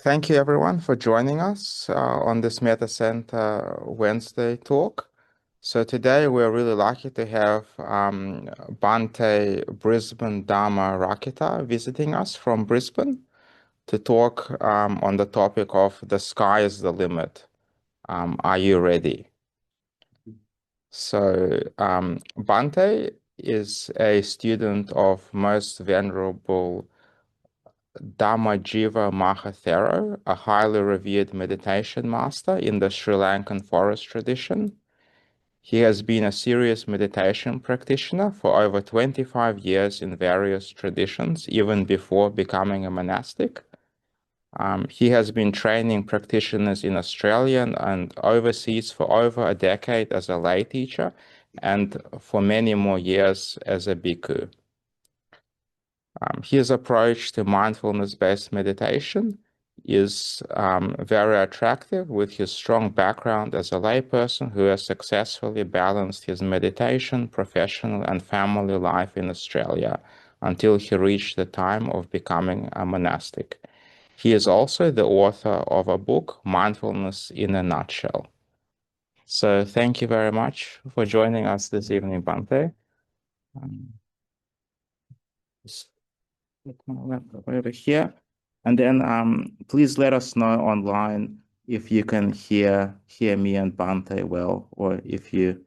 Thank you everyone for joining us on this Meta Center Wednesday talk. So today we're really lucky to have Bhante Brisbane Dhamma Rakkhitha visiting us from Brisbane to talk on the topic of the sky is the limit. Are you ready? So Bhante is a student of Most Venerable Dhamma Jiva Mahathero, a highly revered meditation master in the Sri Lankan forest tradition. He has been a serious meditation practitioner for over 25 years in various traditions, even before becoming a monastic. He has been training practitioners in Australia and overseas for over a decade as a lay teacher and for many more years as a bhikkhu. His approach to mindfulness-based meditation is very attractive with his strong background as a layperson who has successfully balanced his meditation, professional, and family life in Australia until he reached the time of becoming a monastic. He is also the author of a book, Mindfulness in a Nutshell. So thank you very much for joining us this evening, Bhante. My laptop over here, and then please let us know online if you can hear me and Bhante well, or if you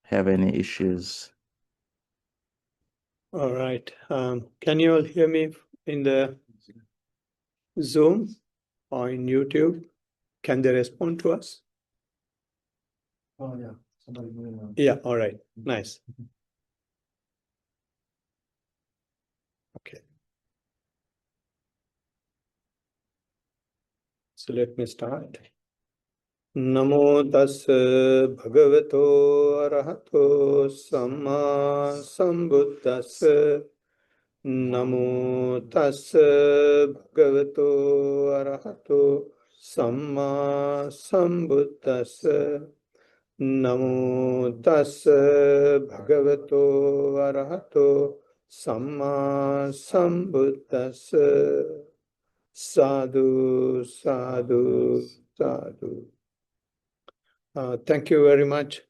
have any issues. All right. Can you all hear me in the Zoom or in YouTube? Can they respond to us? Oh yeah, yeah. All right. Nice. Okay. So let me start. Namo tassa bhagavato arahato samma sambuddhassa. Namo tassa bhagavato arahato samma sambuddhassa. Namo tassa bhagavato arahato samma sambuddhassa. Sadhu, sadhu, sadhu. Thank you very much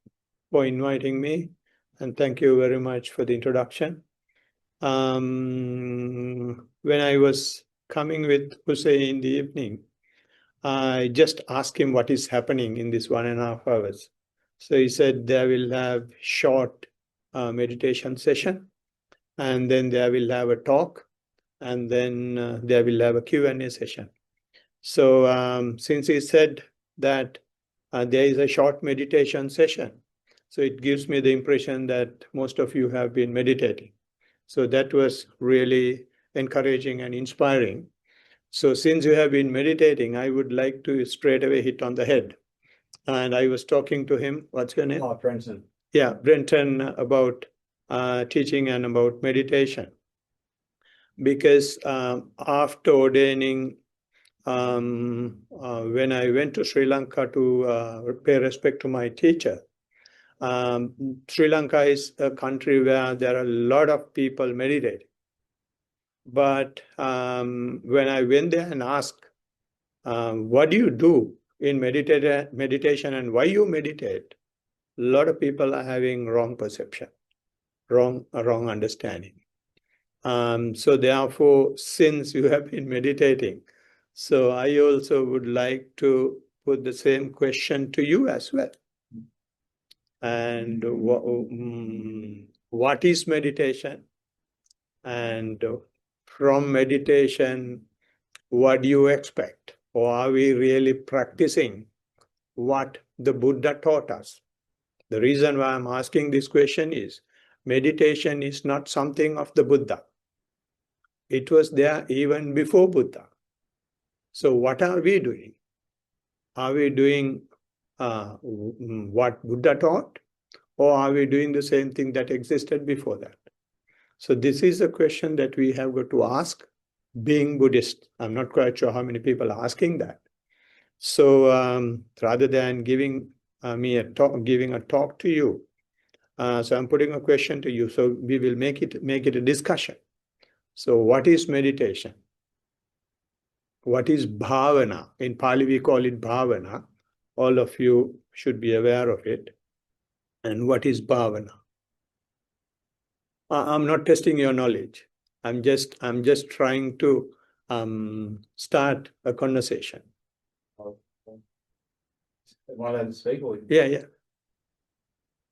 for inviting me, and thank you very much for the introduction. When I was coming with Hussein in the evening, I just asked him what is happening in this 1.5 hours. So he said there will have short meditation session, and then there will have a talk, and then there will have a Q&A session. So since he said that there is a short meditation session, so it gives me the impression that most of you have been meditating. So that was really encouraging and inspiring. So since you have been meditating, I would like to straight away hit on the head. And I was talking to him, what's your name? Brenton. Yeah, Brenton, about teaching and about meditation. Because after ordaining, when I went to Sri Lanka to pay respect to my teacher, Sri Lanka is a country where there are a lot of people meditating. But when I went there and asked, what do you do in meditation and why you meditate? A lot of people are having wrong perception, wrong understanding. So therefore, since you have been meditating, so I also would like to put the same question to you as well. And what is meditation? And from meditation, what do you expect? Or are we really practicing what the Buddha taught us? The reason why I'm asking this question is, meditation is not something of the Buddha. It was there even before Buddha. So what are we doing? Are we doing what Buddha taught? Or are we doing the same thing that existed before that? So this is a question that we have got to ask, being Buddhist. I'm not quite sure how many people are asking that. So rather than giving giving a talk to you, so I'm putting a question to you. So we will make it a discussion. So what is meditation? what is bhavana? In Pali, we call it bhavana. All of you should be aware of it. And what is bhavana? I'm not testing your knowledge. I'm just trying to start a conversation. Am I allowed to speak? Or... Yeah.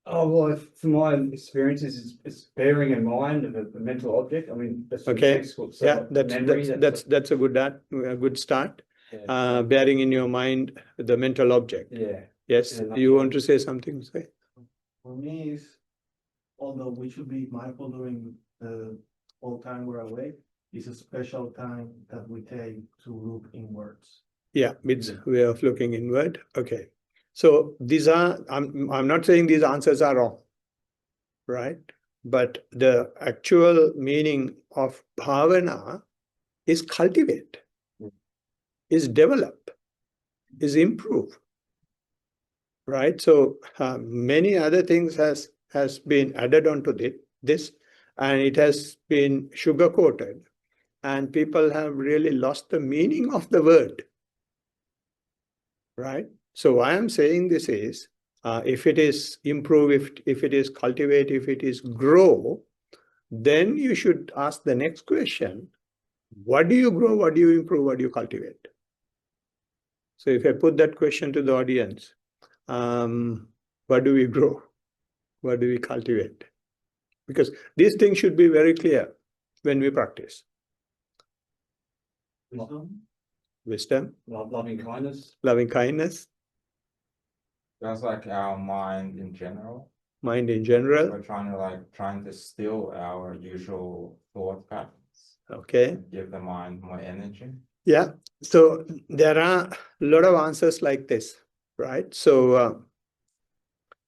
Oh, well, from my experiences, it's bearing in mind the mental object. I mean, that's okay. So that's a good start. Yeah. Bearing in your mind the mental object. Yeah. Yes. You want to say something? Say. For me, is although we should be mindful during the whole time we're awake, it's a special time that we take to look inwards. Yeah, it's a way of looking inward. Okay. So these are, I'm not saying these answers are wrong, right? But the actual meaning of bhavana is cultivate, is develop, is improve, right? So many other things has been added onto this, and it has been sugar-coated, and people have really lost the meaning of the word, right? So why I'm saying this is, if it is improve, if it is cultivate, if it is grow, then you should ask the next question: what do you grow? What do you improve? What do you cultivate? So if I put that question to the audience, what do we grow? What do we cultivate? Because these things should be very clear when we practice. Wisdom. Loving kindness. Loving kindness. That's like our mind in general. Mind in general. We're trying to still our usual thought patterns. Okay. Give the mind more energy. Yeah. So there are a lot of answers like this, right? So,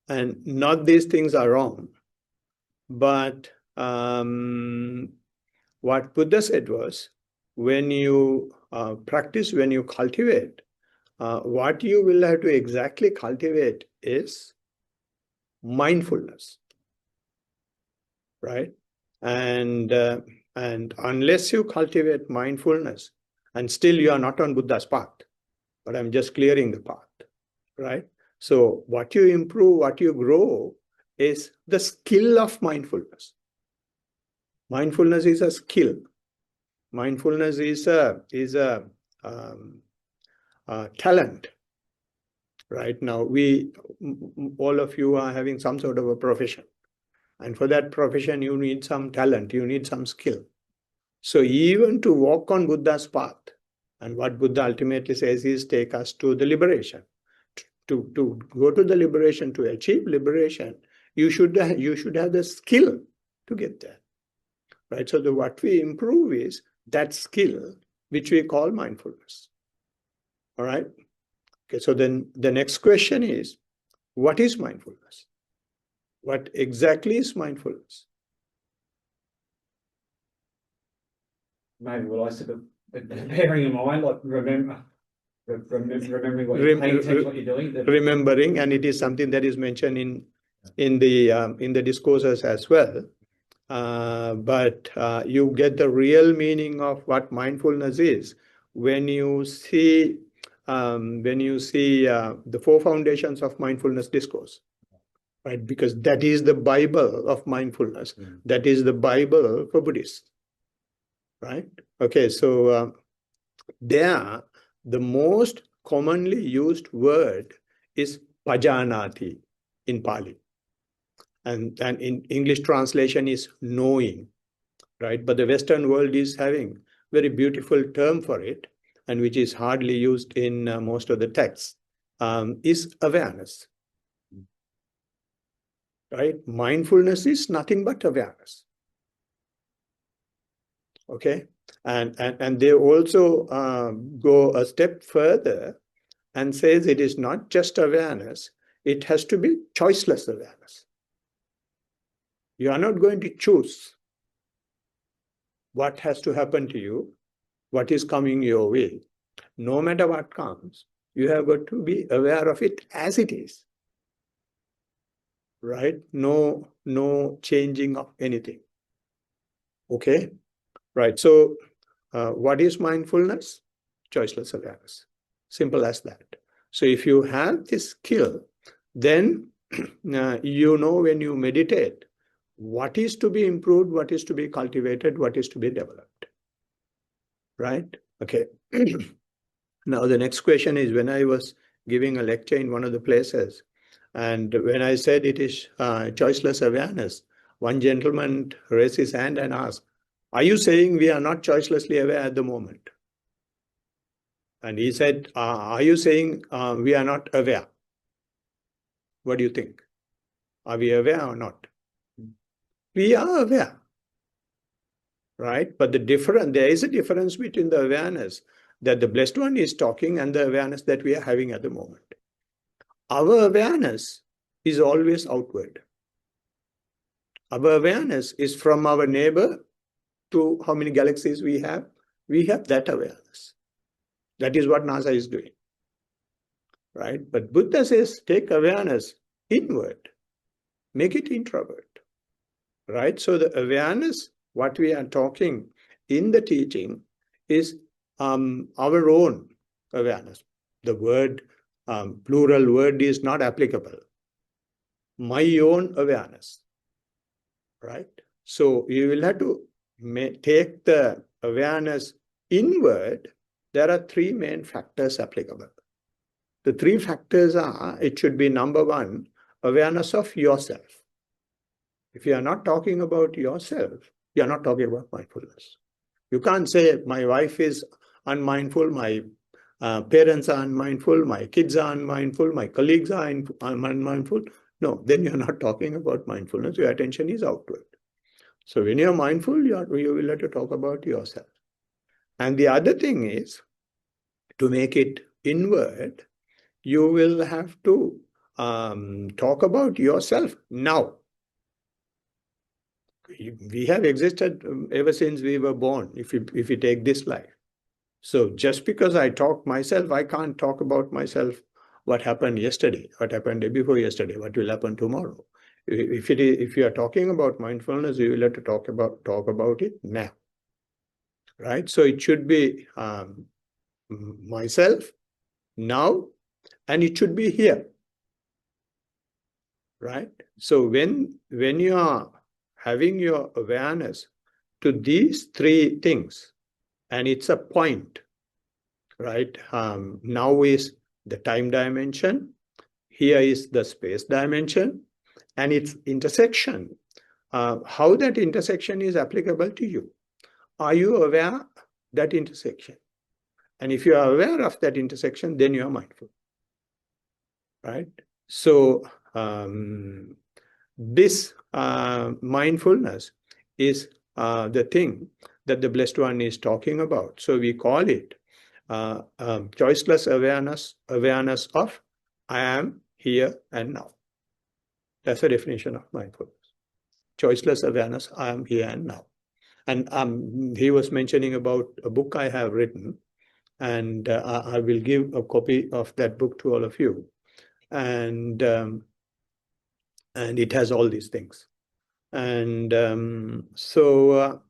and not these things are wrong, but what Buddha said was, when you practice, when you cultivate, what you will have to exactly cultivate is mindfulness, right? And unless you cultivate mindfulness, and still you are not on Buddha's path, but I'm just clearing the path, right? So what you improve, what you grow is the skill of mindfulness. Mindfulness is a skill. Mindfulness is a talent. Right now, all of you are having some sort of a profession. And for that profession, you need some talent, you need some skill. So even to walk on Buddha's path, and what Buddha ultimately says is take us to the liberation. To go to the liberation, to achieve liberation, you should have the skill to get there. Right? So what we improve is that skill, which we call mindfulness. All right? Okay, so then the next question is, what is mindfulness? What exactly is mindfulness? Maybe what I said, bearing in mind, like remembering what you're paying attention to what you're doing. Remembering, and it is something that is mentioned in the discourses as well. But you get the real meaning of what mindfulness is when you see the four foundations of mindfulness discourse, right? Because that is the Bible of mindfulness. That is the Bible for Buddhists, right? Okay, so there, the most commonly used word is pajanati in Pali. And in English translation is knowing, right? But the Western world is having very beautiful term for it, and which is hardly used in most of the texts, is awareness, right? Mindfulness is nothing but awareness. Okay, and they also go a step further and says it is not just awareness, it has to be choiceless awareness. You are not going to choose what has to happen to you, what is coming your way. No matter what comes, you have got to be aware of it as it is, right? No changing of anything. Okay, right. So what is mindfulness? choiceless awareness. Simple as that. So if you have this skill, then you know when you meditate, what is to be improved, what is to be cultivated, what is to be developed. Right? Okay. Now the next question is, when I was giving a lecture in one of the places, and when I said it is choiceless awareness, one gentleman raised his hand and asked, are you saying we are not choicelessly aware at the moment? And he said, are you saying we are not aware? What do you think? Are we aware or not? We are aware, right? But there is a difference between the awareness that the Blessed One is talking and the awareness that we are having at the moment. Our awareness is always outward. Our awareness is from our neighbor to how many galaxies we have. We have that awareness. That is what NASA is doing, right? But Buddha says, take awareness inward, make it introvert, right? So the awareness, what we are talking in the teaching is our own awareness. The word, plural word is not applicable. My own awareness, right? So you will have to take the awareness inward. There are three main factors applicable. The three factors are, it should be number one, awareness of yourself. If you are not talking about yourself, you are not talking about mindfulness. You can't say, my wife is unmindful, my parents are unmindful, my kids are unmindful, my colleagues are unmindful. No, then you're not talking about mindfulness. Your attention is outward. So when you're mindful, you will have to talk about yourself. And the other thing is, to make it inward, you will have to talk about yourself now. We have existed ever since we were born, if you take this life. So just because I talk myself, I can't talk about myself what happened yesterday, what happened day before yesterday, what will happen tomorrow. If you are talking about mindfulness, you will have to talk about it now, right? So it should be myself now, and it should be here, right? So when you are having your awareness to these three things, and it's a point, right? Now is the time dimension, here is the space dimension, and its intersection, how that intersection is applicable to you. Are you aware of that intersection? And if you are aware of that intersection, then you are mindful, right? So this mindfulness is the thing that the Blessed One is talking about. So we call it choiceless awareness of I am here and now. That's the definition of mindfulness. Choiceless awareness, I am here and now. And he was mentioning about a book I have written, and I will give a copy of that book to all of you. And it has all these things. And so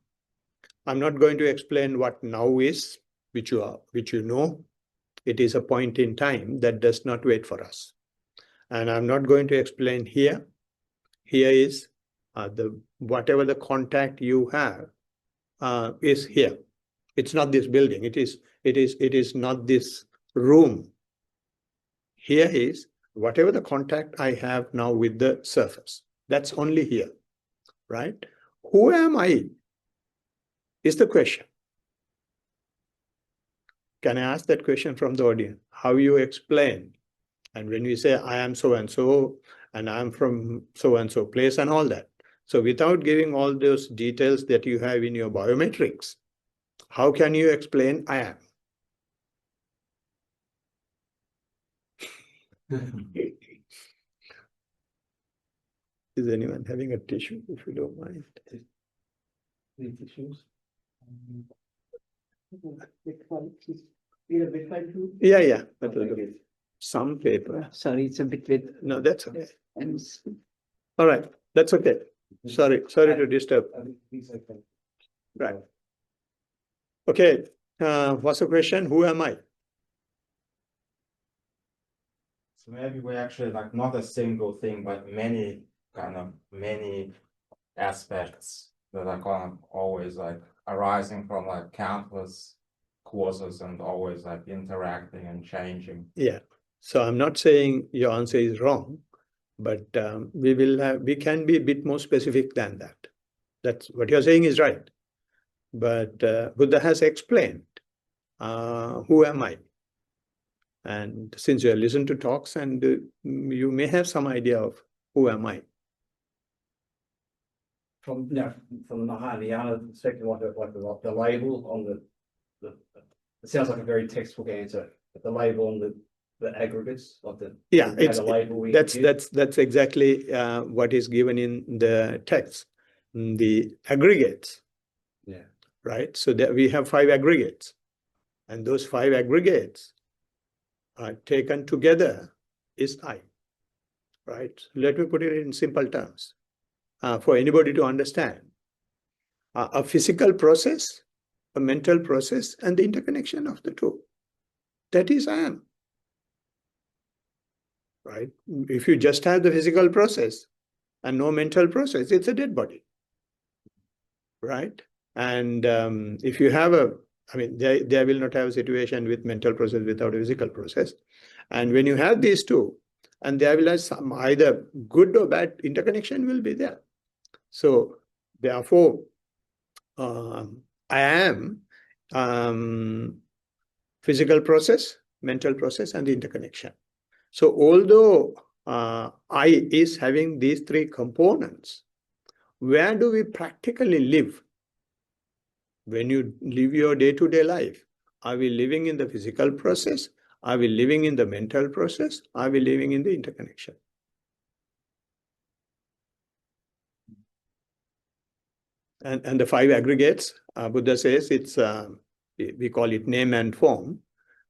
I'm not going to explain what now is, which you know. It is a point in time that does not wait for us. And I'm not going to explain here. Here is whatever the contact you have is here. It's not this building. It is not this room. Here is whatever the contact I have now with the surface. That's only here, right? Who am I is the question. Can I ask that question from the audience? How you explain? And when we say, I am so-and-so, and I am from so-and-so place and all that. So without giving all those details that you have in your biometrics, how can you explain I am? Is anyone having a tissue, if you don't mind? Any tissues? Yeah. That will do. Some paper. Sorry, it's a bit with. No, that's okay. All right, that's okay. Sorry to disturb. Right. Okay, What's the question? Who am I? So maybe we're actually like not a single thing, but many aspects that are kind of always like arising from like countless causes and always like interacting and changing. Yeah. So I'm not saying your answer is wrong, but we can be a bit more specific than that. That's what you're saying is right. But Buddha has explained who am I? And since you have listened to talks, and you may have some idea of who am I. From from the Mahayana perspective, like the label on the it sounds like a very textbook answer, but the label on the aggregates, like the label that's exactly what is given in the text. The aggregates. Yeah. Right. So that we have 5 aggregates, and those 5 aggregates are taken together is I. Right. Let me put it in simple terms for anybody to understand. A physical process, a mental process, and the interconnection of the two. That is I am. Right? If you just have the physical process and no mental process, it's a dead body. Right? And if you have they will not have a situation with mental process without a physical process. And when you have these two, and there will have some either good or bad interconnection will be there. So therefore, I am physical process, mental process, and the interconnection. So although I is having these 3 components, where do we practically live? When you live your day-to-day life, are we living in the physical process? Are we living in the mental process? Are we living in the interconnection? And the 5 aggregates, Buddha says it's, we call it name and form.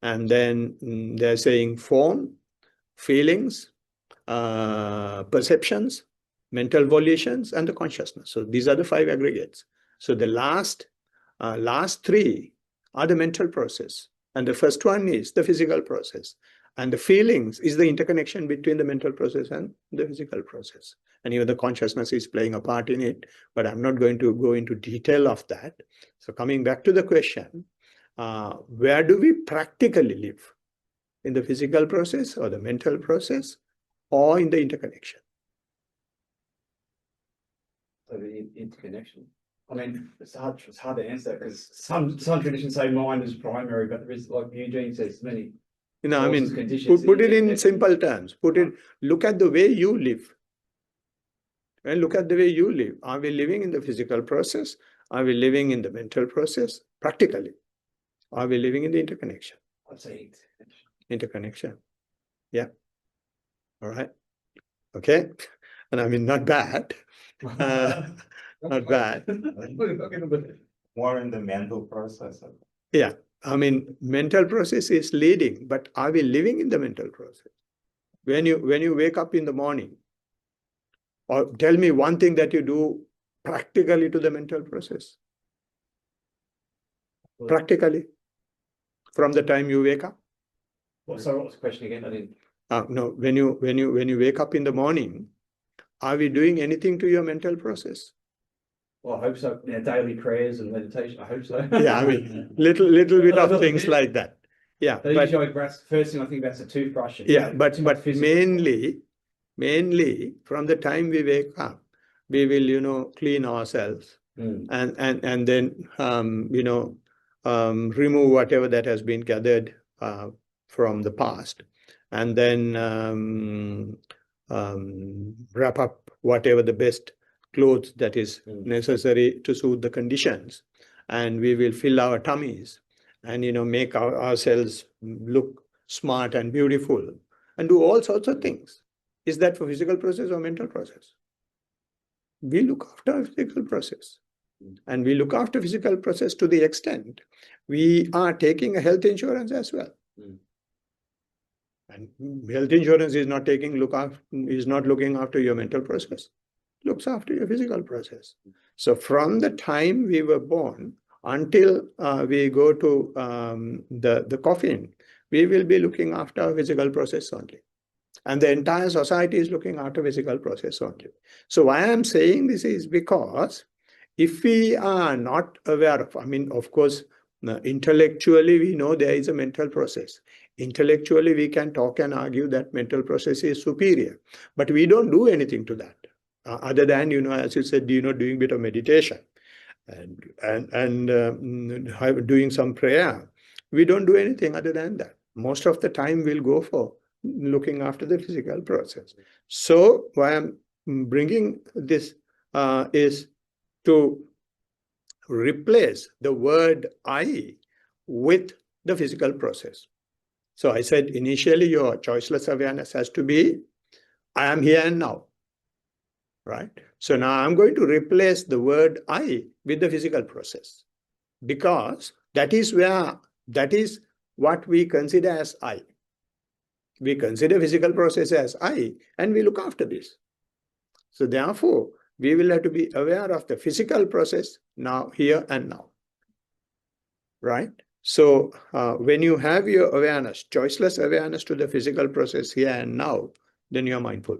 And then they're saying form, feelings, perceptions, mental volitions, and the consciousness. So these are the 5 aggregates. So the last 3 are the mental process. And the first one is the physical process. And the feelings is the interconnection between the mental process and the physical process. And even the consciousness is playing a part in it, but I'm not going to go into detail of that. So coming back to the question, where do we practically live? In the physical process or the mental process or in the interconnection? So the interconnection. I mean, it's hard to answer because some traditions say mind is primary, but there is, like Eugene says, many. I mean, put it in simple terms. Look at the way you live. And look at the way you live. Are we living in the physical process? Are we living in the mental process? Practically. Are we living in the interconnection? I'd say interconnection. Yeah. All right. Okay. And I mean, not bad. Not bad. More in the mental process. Yeah. I mean, mental process is leading, but are we living in the mental process? When you wake up in the morning, or tell me one thing that you do practically to the mental process. Practically. From the time you wake up. Sorry, what was the question again? I didn't. No, when you wake up in the morning, are we doing anything to your mental process? Well, I hope so. Yeah, daily prayers and meditation. I hope so. Yeah, I mean, little bit of things like that. Yeah, but first thing I think about is a toothbrush. Yeah, but mainly from the time we wake up, we will clean ourselves and then remove whatever that has been gathered from the past, and then wrap up whatever the best clothes that is necessary to suit the conditions, and we will fill our tummies and make ourselves look smart and beautiful and do all sorts of things. Is that for physical process or mental process? We look after physical process, and we look after physical process to the extent we are taking a health insurance as well. And health insurance is not looking after your mental process, looks after your physical process. So from the time we were born, until we go to the coffin, we will be looking after our physical process only. And the entire society is looking after physical process only. So why I'm saying this is because if we are not aware of, I mean, of course, intellectually we know there is a mental process. Intellectually we can talk and argue that mental process is superior, but we don't do anything to that. Other than, as you said, doing a bit of meditation and doing some prayer. We don't do anything other than that. Most of the time we'll go for looking after the physical process. So why I'm bringing this is to replace the word I with the physical process. So I said initially your choiceless awareness has to be, I am here and now, right? So now I'm going to replace the word I with the physical process, because that is what we consider as I. We consider physical process as I, and we look after this. So therefore, we will have to be aware of the physical process now, here and now, right? So when you have your awareness, choiceless awareness to the physical process here and now, then you're mindful.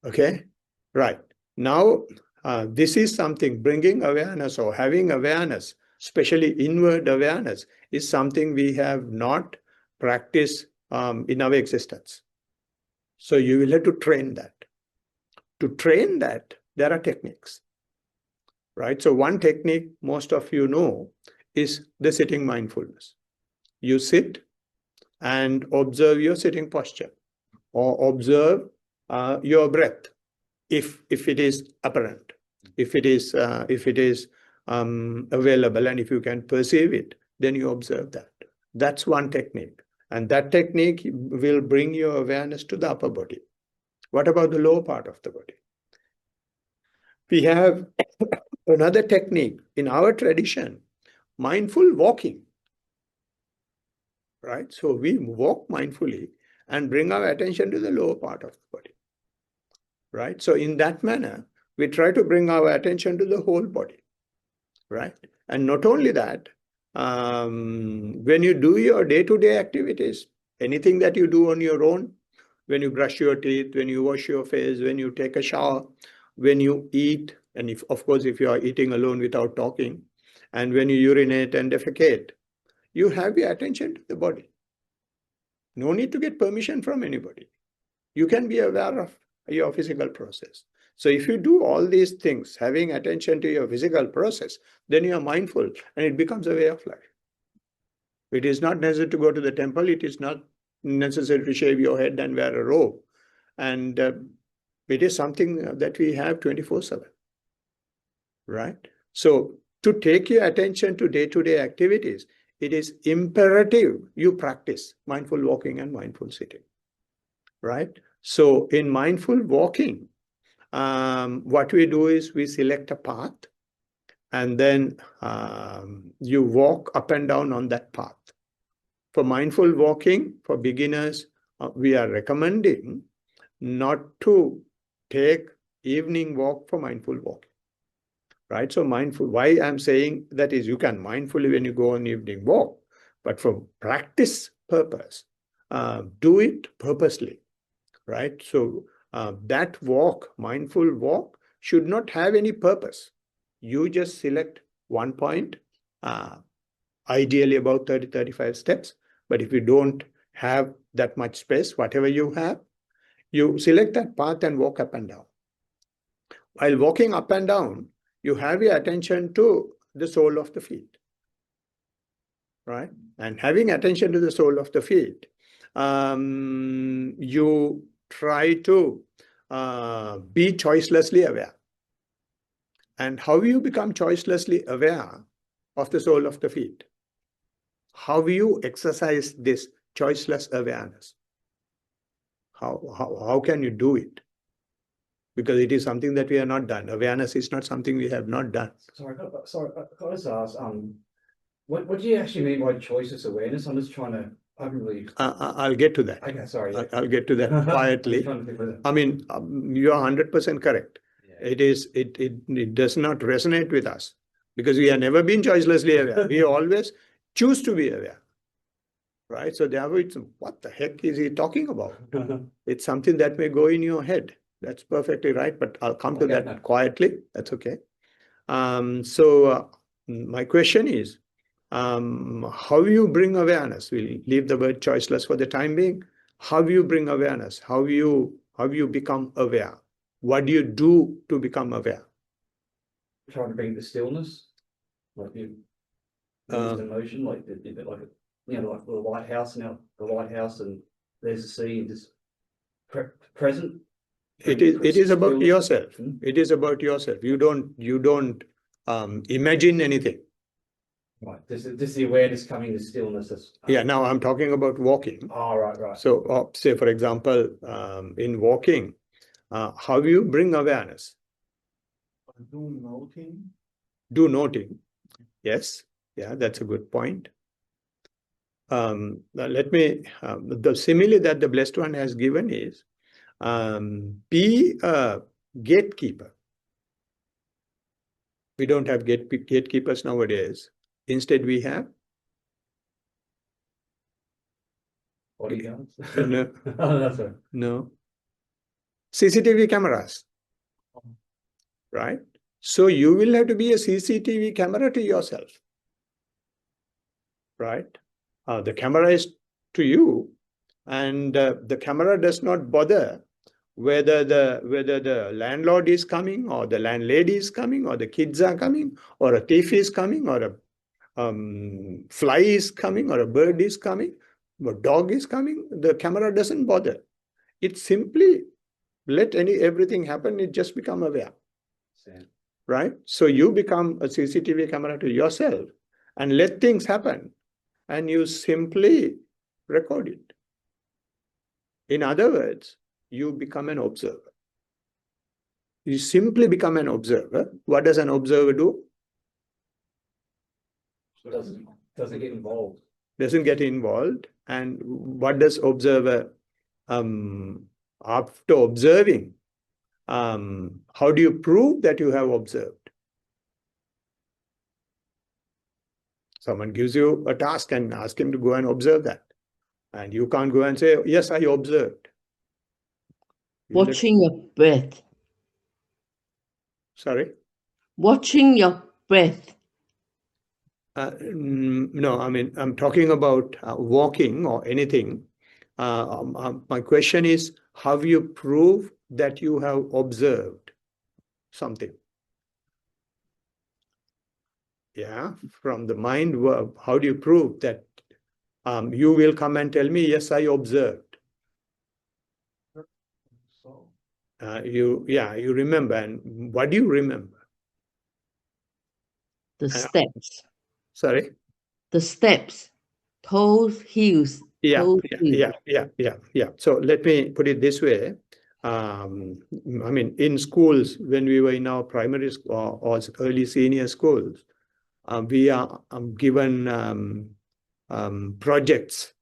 Okay, right. Now, this is something, bringing awareness or having awareness, especially inward awareness, is something we have not practiced in our existence. So you will have to train that. To train that, there are techniques, right? So one technique most of you know is the sitting mindfulness. You sit and observe your sitting posture, or observe your breath, if it is apparent, if it is available, and if you can perceive it, then you observe that. That's one technique, and that technique will bring your awareness to the upper body. What about the lower part of the body? We have another technique in our tradition, mindful walking, right? So we walk mindfully and bring our attention to the lower part of the body, right? So in that manner, we try to bring our attention to the whole body, right? And not only that, when you do your day-to-day activities, anything that you do on your own, when you brush your teeth, when you wash your face, when you take a shower, when you eat, and if, of course, if you are eating alone without talking, and when you urinate and defecate, you have your attention to the body. No need to get permission from anybody. You can be aware of your physical process. So if you do all these things, having attention to your physical process, then you are mindful, and it becomes a way of life. It is not necessary to go to the temple. It is not necessary to shave your head and wear a robe. And it is something that we have 24/7, right? So to take your attention to day-to-day activities, it is imperative you practice mindful walking and mindful sitting, right? So in mindful walking, what we do is we select a path, and then you walk up and down on that path. For mindful walking, for beginners, we are recommending not to take evening walk for mindful walking, right? So mindful, why I'm saying that is, you can mindfully when you go on evening walk, but for practice purpose, do it purposely, right? So that walk, mindful walk, should not have any purpose. You just select one point, ideally about 30-35 steps. But if you don't have that much space, whatever you have, you select that path and walk up and down. While walking up and down, you have your attention to the sole of the feet, right? And having attention to the sole of the feet, you try to be choicelessly aware. And how you become choicelessly aware of the sole of the feet? How you exercise this choiceless awareness? How can you do it? Because it is something that we have not done. Awareness is not something we have not done. Sorry, I got to ask, what do you actually mean by choiceless awareness? I'm just trying to, I haven't really. I'll get to that. Okay, sorry. I'll get to that quietly. I mean, you are 100% correct. it does not resonate with us because we have never been choicelessly aware. We always choose to be aware, right? So therefore, it's what the heck is he talking about? It's something that may go in your head. That's perfectly right, but I'll come to that quietly. That's okay. My question is, how you bring awareness? We'll leave the word choiceless for the time being. How you bring awareness? How you become aware? What do you do to become aware? Trying to bring the stillness, like you lose the motion, like like the lighthouse now, the lighthouse, and there's the sea, and just present. It is about yourself. It is about yourself. You don't imagine anything. Right. This the awareness coming to stillness. Yeah. Now I'm talking about walking. Oh, right. So, say for example, in walking, how you bring awareness? Do noting. Do noting. Yes. Yeah, that's a good point. Let me. The simile that the Blessed One has given is, be a gatekeeper. We don't have gatekeepers nowadays. Instead, we have Bodyguards. no, Oh, that's right. no CCTV cameras, right? So you will have to be a CCTV camera to yourself, right? The camera is to you, and the camera does not bother whether the landlord is coming, or the landlady is coming, or the kids are coming, or a thief is coming, or a fly is coming, or a bird is coming, or dog is coming. The camera doesn't bother. It simply let everything happen. It just become aware. Same. Right? So you become a CCTV camera to yourself and let things happen, and you simply record it. In other words, you become an observer. You simply become an observer. What does an observer do? Doesn't get involved. Doesn't get involved. And what does observer, after observing, how do you prove that you have observed? Someone gives you a task and ask him to go and observe that. And you can't go and say, yes, I observed. Watching your breath. Sorry? Watching your breath. No, I mean, I'm talking about walking or anything. My question is, how you prove that you have observed something? Yeah, from the mind verb, how do you prove that you will come and tell me, yes, I observed? So You remember. And what do you remember? The steps. Sorry? The steps. Toes, heels. Yeah. Toes, heels. So let me put it this way. I mean, in schools, when we were in our primary school or early senior schools, we are given projects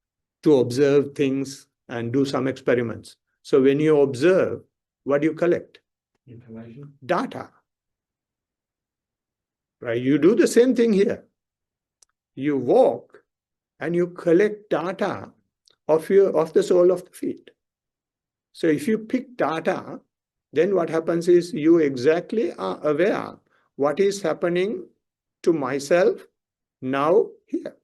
to observe things and do some experiments. So when you observe, what do you collect? Information. Data. Right? You do the same thing here. You walk and you collect data of the sole of the feet. So if you pick data, then what happens is you exactly are aware what is happening to myself now here.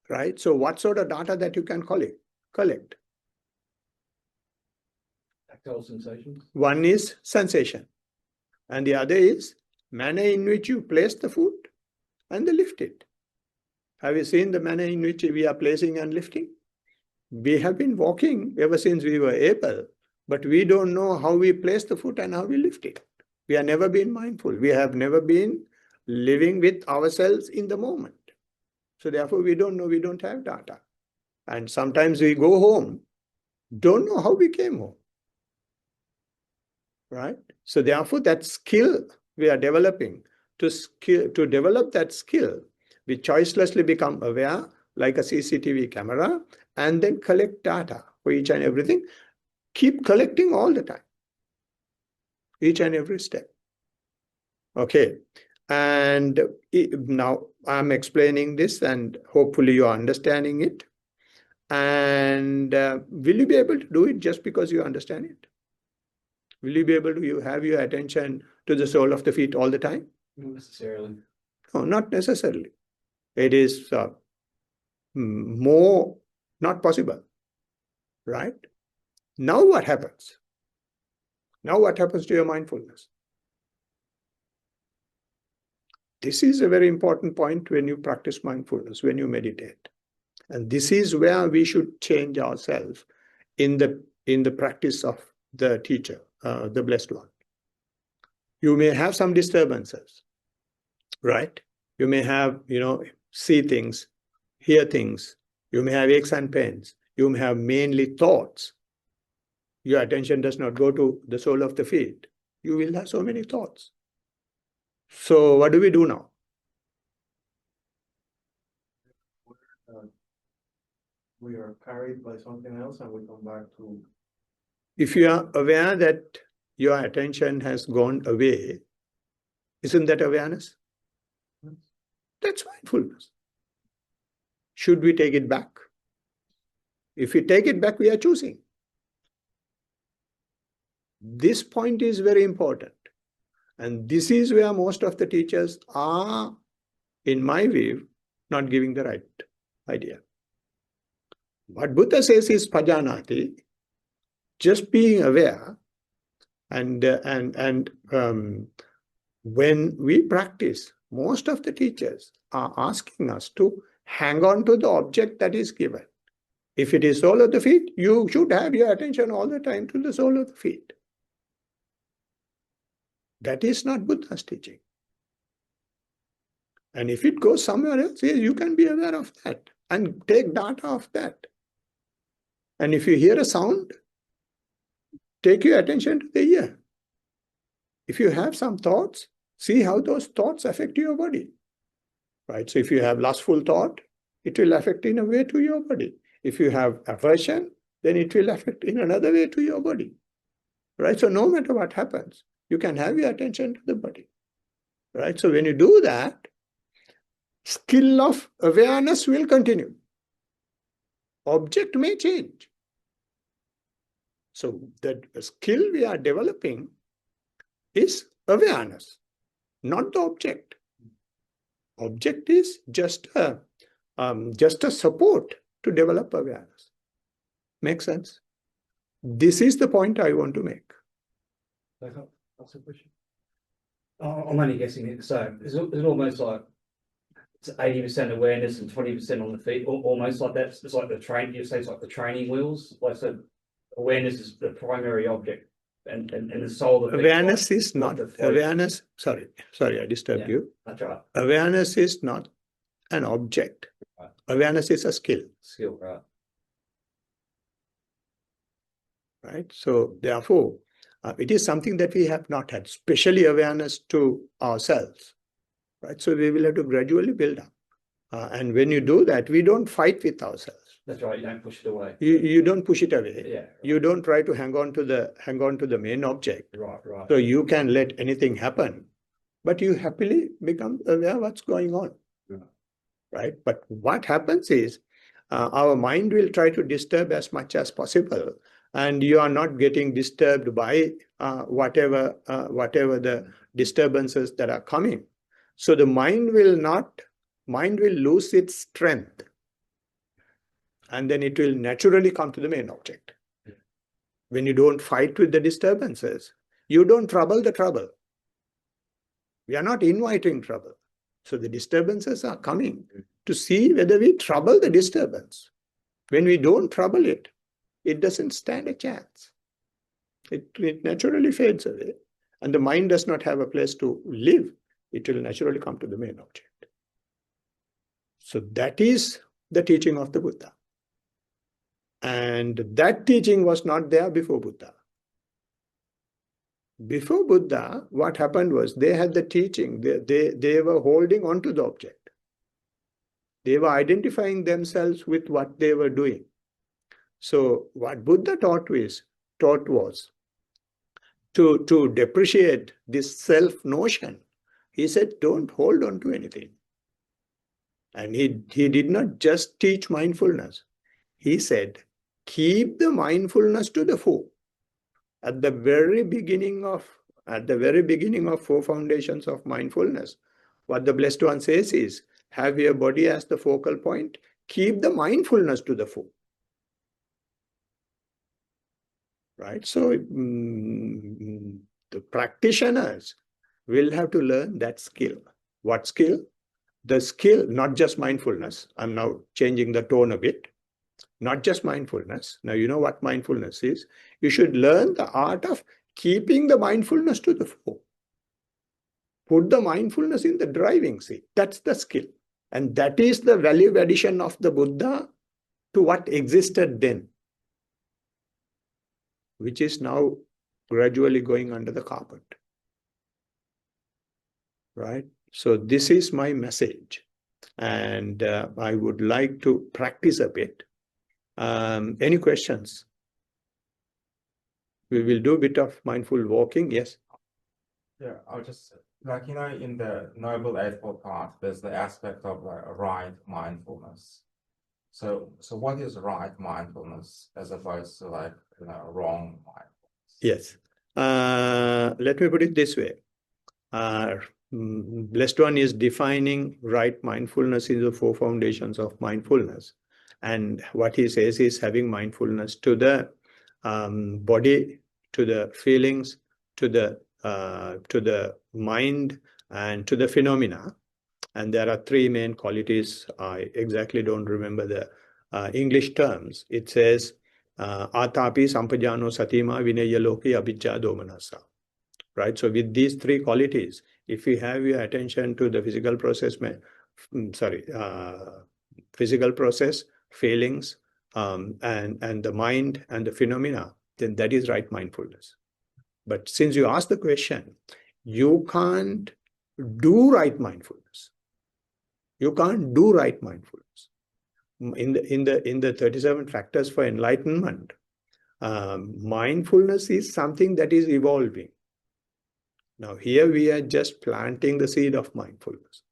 Right? So what sort of data that you can collect? Tactile sensations. One is sensation, and the other is manner in which you place the foot and lift it. Have you seen the manner in which we are placing and lifting? We have been walking ever since we were able, but we don't know how we place the foot and how we lift it. We have never been mindful. We have never been living with ourselves in the moment. So therefore, we don't know, we don't have data. And sometimes we go home, don't know how we came home. Right? So therefore, that skill we are developing, to develop that skill, we choicelessly become aware like a CCTV camera and then collect data for each and everything. Keep collecting all the time. each and every step. Okay. And now I'm explaining this and hopefully you're understanding it. And will you be able to do it just because you understand it? Will you be able to have your attention to the sole of the feet all the time? Not necessarily. No, not necessarily. It is more not possible, right? Now what happens? Now what happens to your mindfulness? This is a very important point when you practice mindfulness, when you meditate. And this is where we should change ourselves in the practice of the teacher, the Blessed One. You may have some disturbances, right? You may have, see things, hear things. You may have aches and pains. You may have mainly thoughts. Your attention does not go to the sole of the feet. You will have so many thoughts. So what do we do now? We are carried by something else and we come back to... If you are aware that your attention has gone away, isn't that awareness? That's mindfulness. Should we take it back? If we take it back, we are choosing. This point is very important. And this is where most of the teachers are, in my view, not giving the right idea. What Buddha says is pajanati, just being aware. And when we practice, most of the teachers are asking us to hang on to the object that is given. If it is sole of the feet, you should have your attention all the time to the sole of the feet. That is not Buddha's teaching. And if it goes somewhere else, yes, you can be aware of that and take data of that. And if you hear a sound, take your attention to the ear. If you have some thoughts, see how those thoughts affect your body. Right? So if you have lustful thought, it will affect in a way to your body. If you have aversion, then it will affect in another way to your body. Right? So no matter what happens, you can have your attention to the body. Right? So when you do that, skill of awareness will continue. Object may change. So the skill we are developing is awareness, not the object. Object is just a support to develop awareness. Make sense? This is the point I want to make. That's a question. I'm only guessing it. So it's almost like it's 80% awareness and 20% on the feet, almost like that. It's like the train. You say it's like the training wheels. Like so, awareness is the primary object, and the soul of the awareness is not awareness. Sorry, I disturbed you. That's right. Awareness is not an object. Right. Awareness is a skill. Skill, right? Right. So therefore, it is something that we have not had, especially awareness to ourselves. Right. So we will have to gradually build up. And when you do that, we don't fight with ourselves. That's right. You don't push it away. You don't push it away. Yeah. Right. You don't try to hang on to the main object. Right. So you can let anything happen, but you happily become aware what's going on. Yeah. Right. But what happens is our mind will try to disturb as much as possible, and you are not getting disturbed by whatever the disturbances that are coming. So the mind will lose its strength, and then it will naturally come to the main object. When you don't fight with the disturbances, you don't trouble the trouble. We are not inviting trouble. So the disturbances are coming to see whether we trouble the disturbance. When we don't trouble it, it doesn't stand a chance. It naturally fades away. And the mind does not have a place to live. It will naturally come to the main object. So that is the teaching of the Buddha. And that teaching was not there before Buddha. Before Buddha, what happened was they had the teaching. They were holding on to the object. They were identifying themselves with what they were doing. So what Buddha taught was to depreciate this self-notion, he said, don't hold on to anything. And he did not just teach mindfulness. He said, keep the mindfulness to the fore. At the very beginning of Four Foundations of Mindfulness, what the Blessed One says is, have your body as the focal point, keep the mindfulness to the fore. Right? So the practitioners will have to learn that skill. What skill? The skill, not just mindfulness. I'm now changing the tone a bit. Not just mindfulness. Now, you know what mindfulness is. You should learn the art of keeping the mindfulness to the fore. Put the mindfulness in the driving seat. That's the skill. And that is the value addition of the Buddha to what existed then, which is now gradually going under the carpet. Right? So this is my message. And I would like to practice a bit. Any questions? We will do a bit of mindful walking. Yes. Yeah, I'll just, like, in the Noble Eightfold Path, there's the aspect of right mindfulness. So what is right mindfulness as opposed to wrong mindfulness? Yes. Let me put it this way. Blessed One is defining right mindfulness in the Four Foundations of Mindfulness. And what he says is having mindfulness to the body, to the feelings, to the mind, and to the phenomena. And there are three main qualities. I exactly don't remember the English terms. It says, Atapi sampajano satima vinaya loki abhijja domanasa. Right? So with these three qualities, if you have your attention to the physical process, physical process, feelings, and the mind and the phenomena, then that is right mindfulness. But since you asked the question, you can't do right mindfulness. You can't do right mindfulness. In the 37 factors for enlightenment, mindfulness is something that is evolving. Now here we are just planting the seed of mindfulness.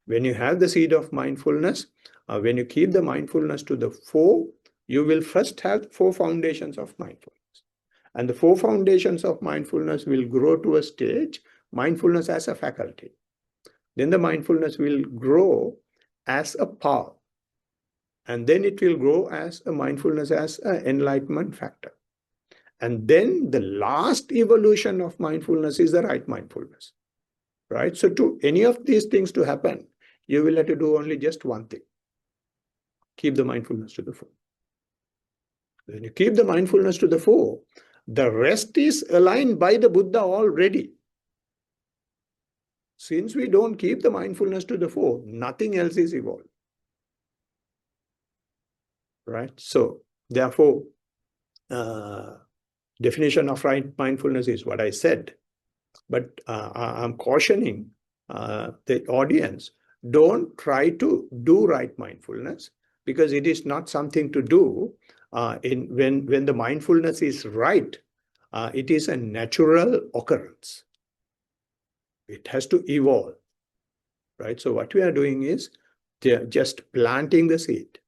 When you have the seed of mindfulness, when you keep the mindfulness to the fore, you will first have the four foundations of mindfulness. And the four foundations of mindfulness will grow to a stage, mindfulness as a faculty. Then the mindfulness will grow as a power. And then it will grow as a mindfulness as an enlightenment factor. And then the last evolution of mindfulness is the right mindfulness. Right? So to any of these things to happen, you will have to do only just one thing. Keep the mindfulness to the fore. When you keep the mindfulness to the fore, the rest is aligned by the Buddha already. Since we don't keep the mindfulness to the fore, nothing else is evolved. Right? So, therefore, definition of right mindfulness is what I said. But I'm cautioning the audience, don't try to do right mindfulness, because it is not something to do when the mindfulness is right. It is a natural occurrence. It has to evolve. Right? So what we are doing is just planting the seed.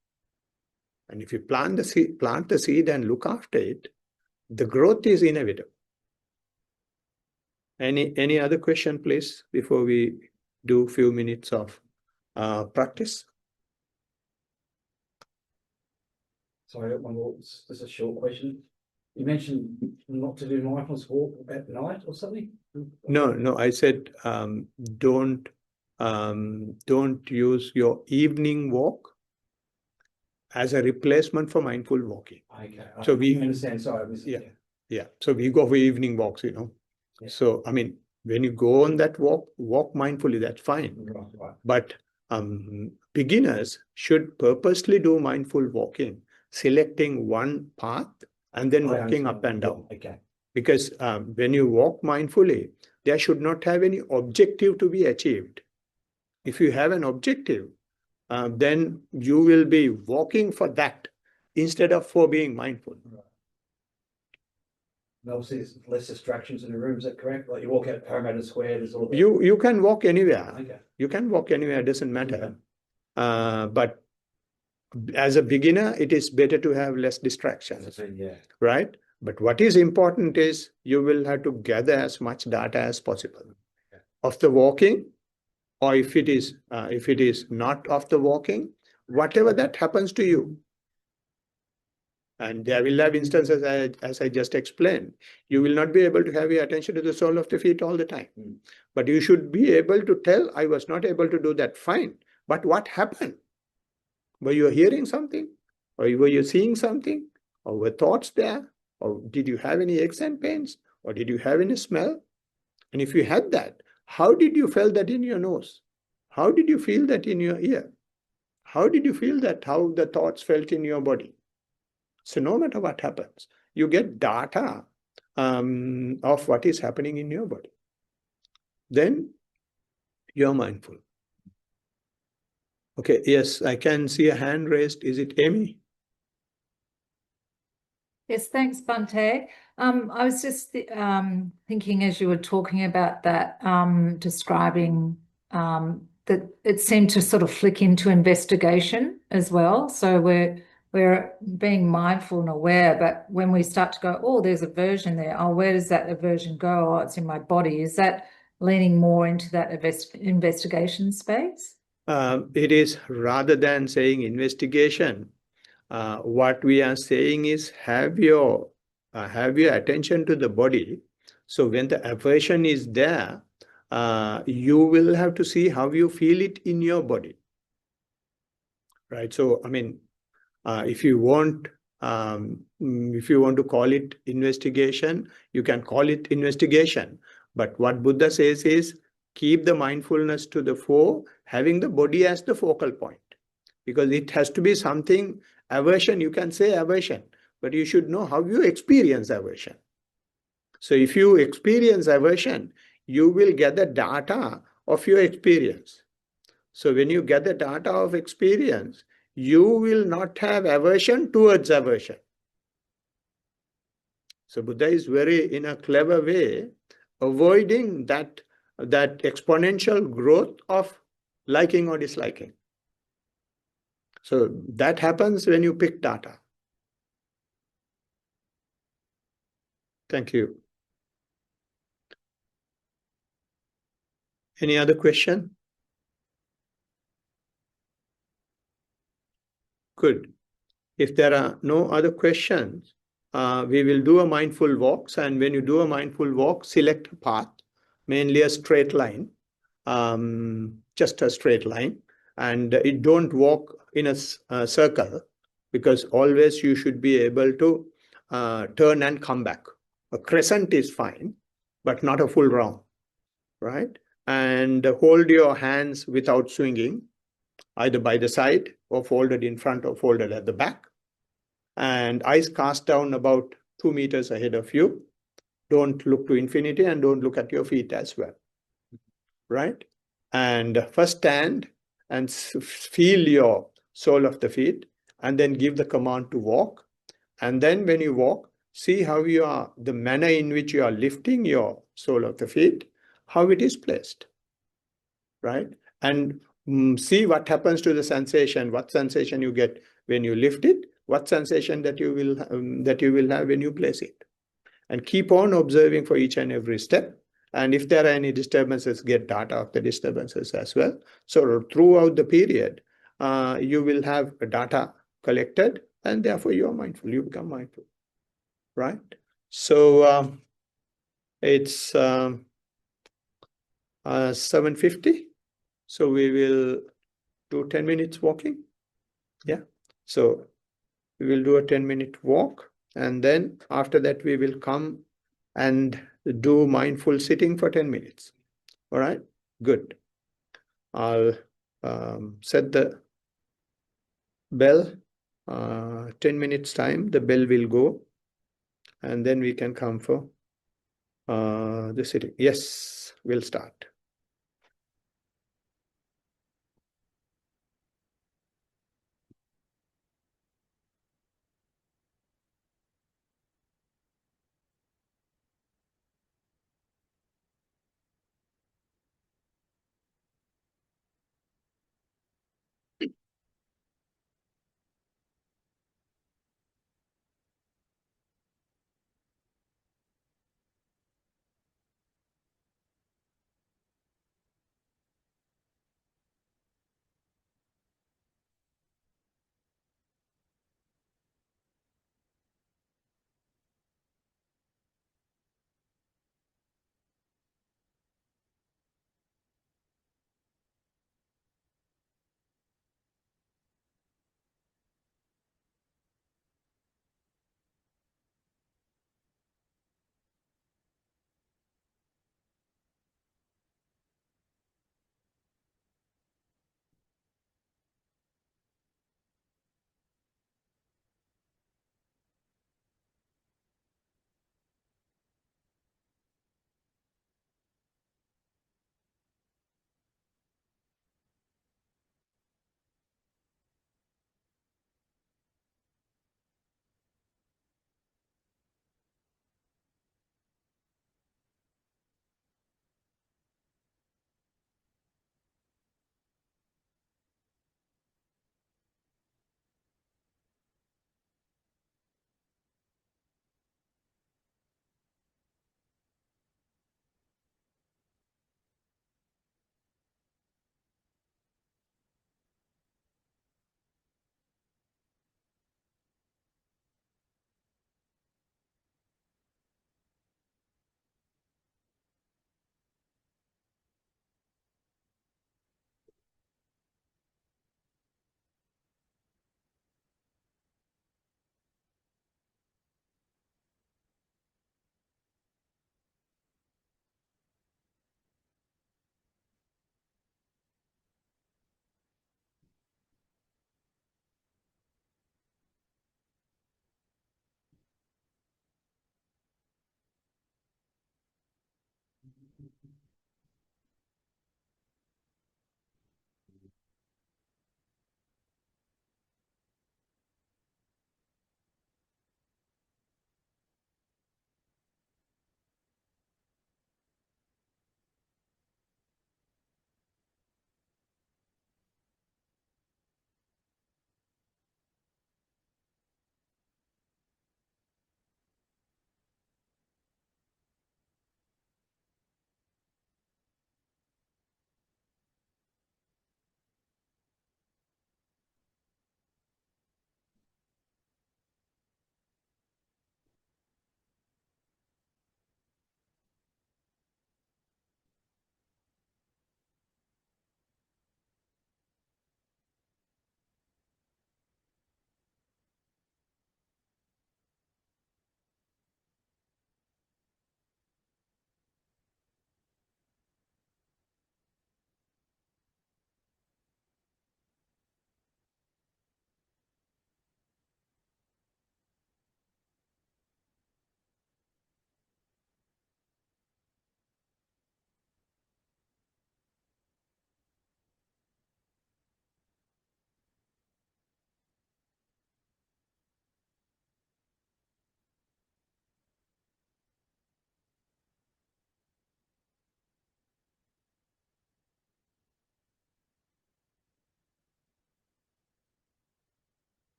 And if you plant the seed and look after it, the growth is inevitable. Any other question, please, before we do a few minutes of practice? Sorry, one more. Just a short question. You mentioned not to do mindfulness walk at night or something? No. I said don't use your evening walk as a replacement for mindful walking. Okay. So we understand. Sorry. Yeah. So we go for evening walks, Yeah. So, I mean, when you go on that walk mindfully, that's fine. Right. But beginners should purposely do mindful walking, selecting one path and then walking up and down. Okay. Because when you walk mindfully, there should not have any objective to be achieved. If you have an objective, then you will be walking for that instead of for being mindful. And obviously, there's less distractions in the room. Is that correct? Like you walk out Parramatta Square, there's all. You can walk anywhere. Okay. You can walk anywhere. It doesn't matter. But as a beginner, it is better to have less distractions, Yeah. right? But what is important is you will have to gather as much data as possible of the walking, or if it is not of the walking, whatever that happens to you. And there will have instances, as I just explained, you will not be able to have your attention to the sole of the feet all the time. But you should be able to tell, I was not able to do that, fine. But what happened? Were you hearing something? Or were you seeing something? Or were thoughts there? Or did you have any aches and pains? Or did you have any smell? And if you had that, how did you feel that in your nose? How did you feel that in your ear? How did you feel that, how the thoughts felt in your body? So no matter what happens, you get data of what is happening in your body. Then you're mindful. Okay, yes, I can see a hand raised. Is it Amy? Yes, thanks, Bhante. I was just thinking as you were talking about that, describing that it seemed to sort of flick into investigation as well. So we're being mindful and aware, but when we start to go, oh, there's aversion there. Oh, where does that aversion go? Oh, it's in my body. Is that leaning more into that investigation space? It is, rather than saying investigation, what we are saying is have your attention to the body. So when the aversion is there, you will have to see how you feel it in your body, right? So I mean, if you want to call it investigation, you can call it investigation. But what Buddha says is keep the mindfulness to the fore, having the body as the focal point, because it has to be something. Aversion, you can say aversion, but you should know how you experience aversion. So if you experience aversion, you will get the data of your experience. So when you get the data of experience, you will not have aversion towards aversion. So Buddha is very, in a clever way, avoiding that exponential growth of liking or disliking. So that happens when you pick data. Thank you. Any other question? Good. If there are no other questions, we will do a mindful walks. And when you do a mindful walk, select a path, mainly a straight line, just a straight line. And it don't walk in a circle, because always you should be able to turn and come back. A crescent is fine, but not a full round, right? And hold your hands without swinging, either by the side or folded in front or folded at the back. And eyes cast down about 2 meters ahead of you. Don't look to infinity and don't look at your feet as well, right? And first stand and feel your sole of the feet, and then give the command to walk. And then when you walk, see how the manner in which you are lifting your sole of the feet, how it is placed, right? And see what happens to the sensation, what sensation you get when you lift it, what sensation that you will have when you place it. And keep on observing for each and every step. And if there are any disturbances, get data of the disturbances as well. So throughout the period, you will have data collected, and therefore you are mindful, you become mindful, right? So it's 7:50. So we will do 10 minutes walking. Yeah. So we will do a 10-minute walk. And then after that, we will come and do mindful sitting for 10 minutes. All right, good. I'll set the bell, 10 minutes time, the bell will go, and then we can come for the sitting. Yes, we'll start.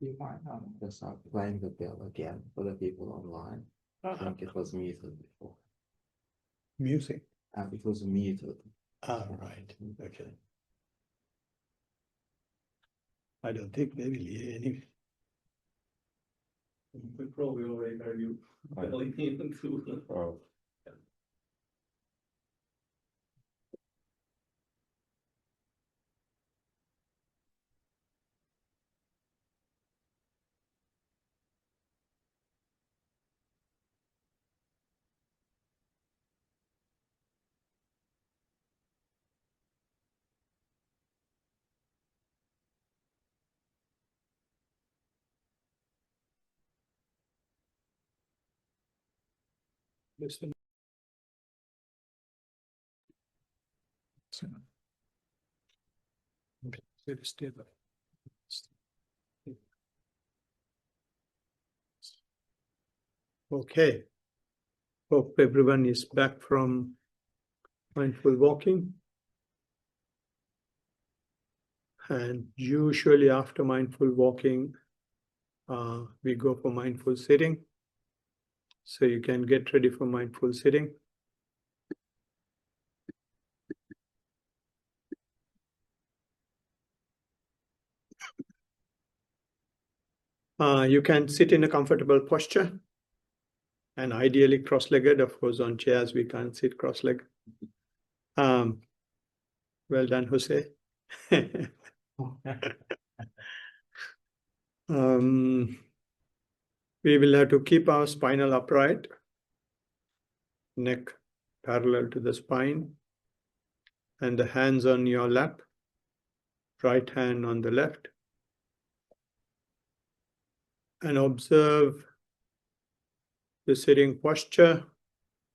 You might just start playing the bell again for the people online. I think it was muted before. Music. It was muted. Ah, right. Okay. I don't think they will hear any. We probably already know you belly into. Oh. Listen. Very stable. Okay. Hope everyone is back from mindful walking. And usually after mindful walking, we go for mindful sitting. So you can get ready for mindful sitting. You can sit in a comfortable posture and ideally cross-legged. Of course, on chairs, we can't sit cross-legged. Well done, Jose. We will have to keep our spinal upright, neck parallel to the spine, and the hands on your lap, right hand on the left. And observe the sitting posture.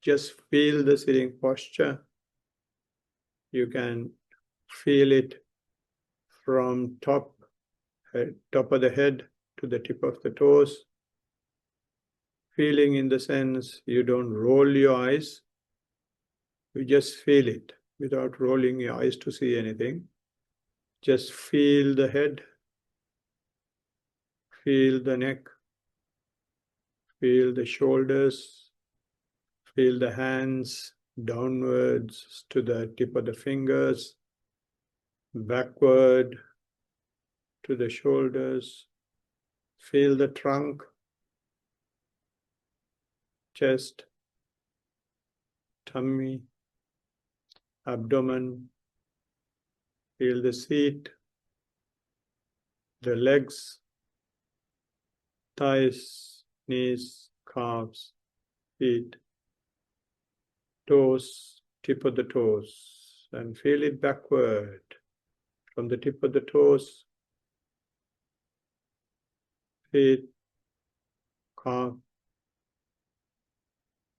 Just feel the sitting posture. You can feel it from top of the head to the tip of the toes. Feeling in the sense you don't roll your eyes. You just feel it without rolling your eyes to see anything. Just feel the head, feel the neck, feel the shoulders, feel the hands downwards to the tip of the fingers, backward to the shoulders. Feel the trunk, chest, tummy, abdomen. Feel the seat, the legs, thighs, knees, calves, feet, toes, tip of the toes, and feel it backward from the tip of the toes, feet, calf,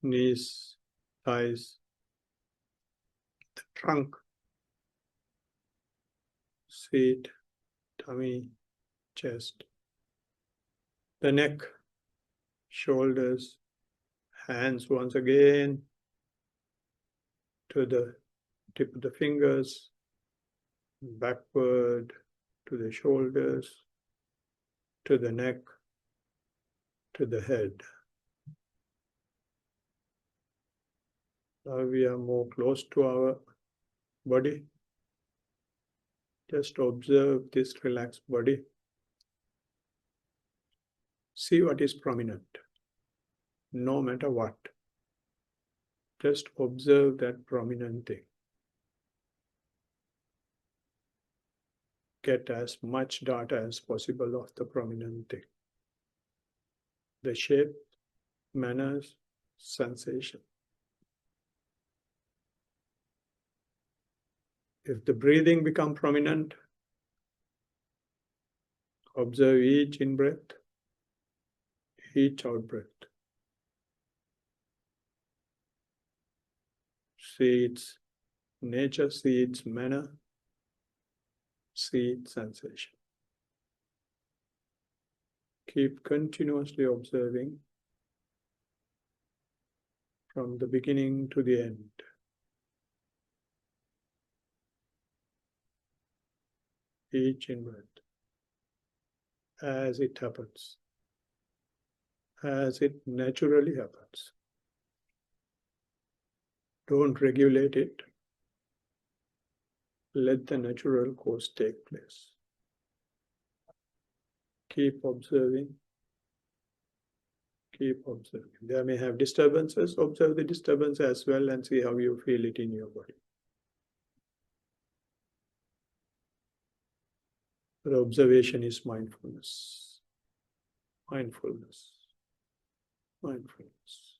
knees, thighs, the trunk, seat, tummy, chest, the neck, shoulders, hands once again to the tip of the fingers, backward to the shoulders, to the neck, to the head. Now we are more close to our body. Just observe this relaxed body. See what is prominent, no matter what. Just observe that prominent thing. Get as much data as possible of the prominent thing. The shape, manners, sensation. If the breathing becomes prominent, observe each in-breath, each out-breath. See its nature, see its manner, see its sensation. Keep continuously observing from the beginning to the end. Each in-breath. as it happens, as it naturally happens. Don't regulate it. Let the natural course take place. Keep observing. Keep observing. There may have disturbances. Observe the disturbance as well and see how you feel it in your body. The observation is mindfulness. Mindfulness. Mindfulness.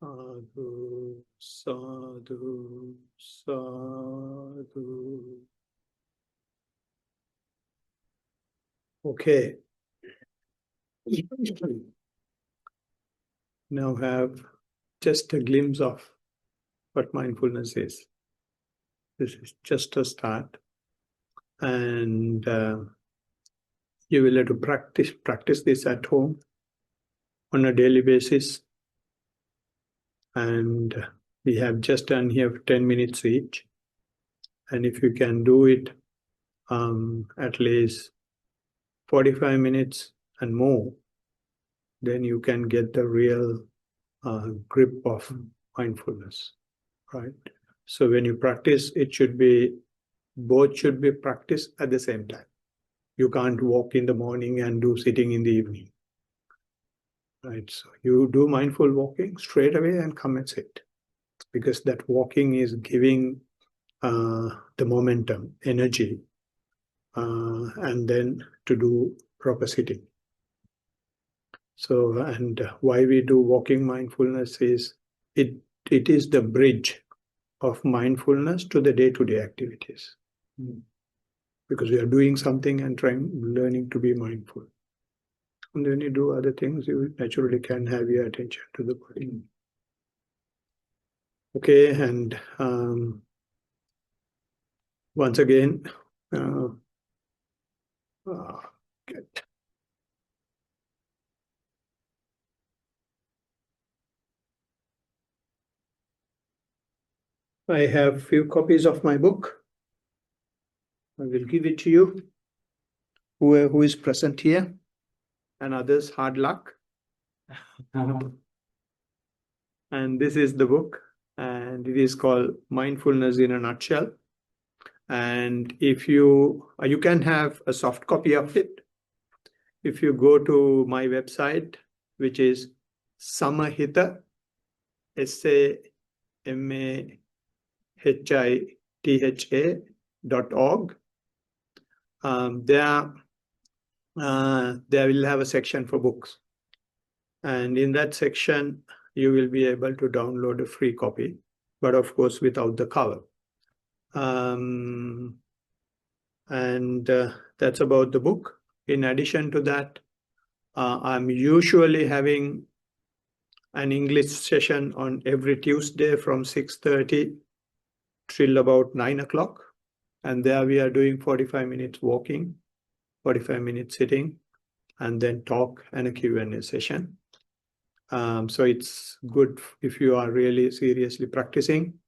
Sadhu, sadhu, sadhu. Okay. Now have just a glimpse of what mindfulness is. This is just a start. And you will have to practice this at home on a daily basis. And we have just done here 10 minutes each. And if you can do it at least 45 minutes and more, then you can get the real grip of mindfulness, right? So when you practice, both should be practiced at the same time. You can't walk in the morning and do sitting in the evening, right? So you do mindful walking straight away and come and sit, because that walking is giving the momentum, energy, and then to do proper sitting. So, and why we do walking mindfulness is it is the bridge of mindfulness to the day-to-day activities. Because we are doing something and learning to be mindful. And when you do other things, you naturally can have your attention to the body. Okay, and once again, good. I have few copies of my book. I will give it to you. Who is present here, and others, hard luck. And this is the book, and it is called Mindfulness in a Nutshell. And if you can have a soft copy of it. If you go to my website, which is Samahita, SAMAHITHA.org, there will have a section for books. And in that section, you will be able to download a free copy, but of course without the cover. And that's about the book. In addition to that, I'm usually having an English session on every Tuesday from 6:30 till about 9 o'clock. And there we are doing 45 minutes walking, 45 minutes sitting, and then talk and a Q&A session. So it's good if you are really seriously practicing.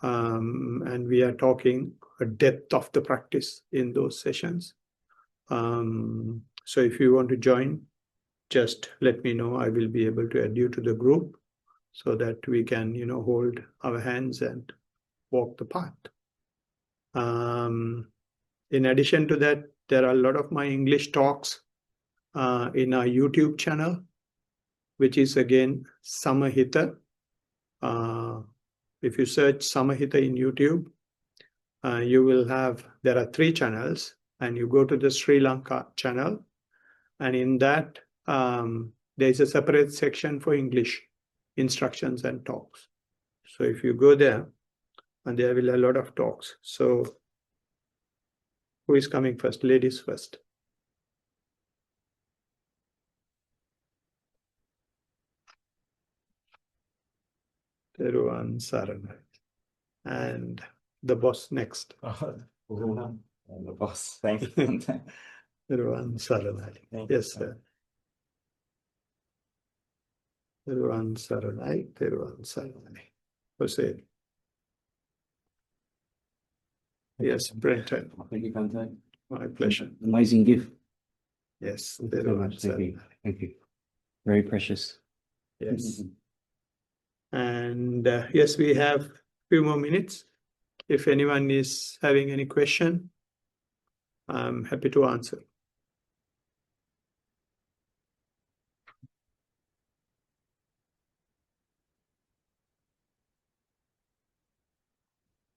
And we are talking a depth of the practice in those sessions. So if you want to join, just let me know. I will be able to add you to the group so that we can, hold our hands and walk the path. In addition to that, there are a lot of my English talks in our YouTube channel, which is again Samahita. If you search Samahita in YouTube, you will have, there are 3 channels, and you go to the Sri Lanka channel, and in that there is a separate section for English instructions and talks. So if you go there, and there will be a lot of talks. So who is coming first? Ladies first. Teruvan Saranai. And the boss next. The boss, thank you. Teruvan Saranai. Yes, sir. Teruvan Saranai, Teruvan Saranai. Jose. Yes, Brenton. Thank you, Kante. My pleasure. Amazing gift. Yes, Thank you very Teruvan much. Thank you. Saranai. Thank you. Very precious. Yes. And yes, we have a few more minutes. If anyone is having any question, I'm happy to answer.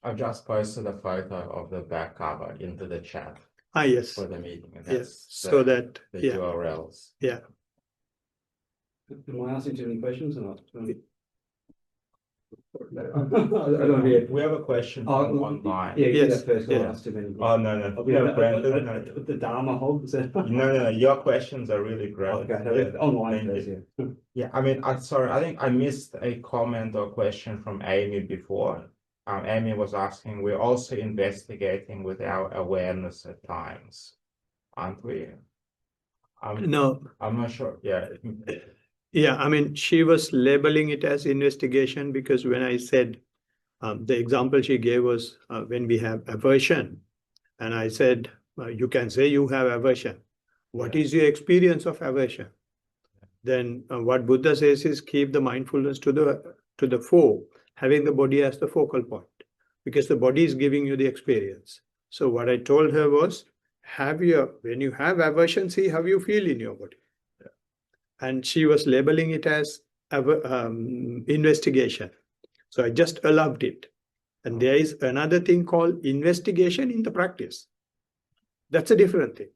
I've just posted a photo of the back cover into the chat Yes. for the meeting. And Yes. that's So that, the yeah. URLs. Yeah. Am I asking too many questions or not? I don't hear. We have a question Oh, from online. Yeah, you Yes, that first. yeah. I'll ask too many. Oh, no. I'll We be have Brandon. No. the Dharma hog. No. Your questions are really great. Okay, Yeah, online thank first, you. yeah. Yeah, I mean, sorry, I think I missed a comment or question from Amy before. Amy was asking, we're also investigating with our awareness at times, aren't we? No, I'm not sure. Yeah. yeah, I mean, she was labeling it as investigation because when I said, the example she gave was when we have aversion, and I said, you can say you have aversion. What is your experience of aversion? Then what Buddha says is keep the mindfulness to the fore, having the body as the focal point, because the body is giving you the experience. So what I told her was, when you have aversion, see how you feel in your body. And she was labeling it as investigation. So I just allowed it. And there is another thing called investigation in the practice. That's a different thing.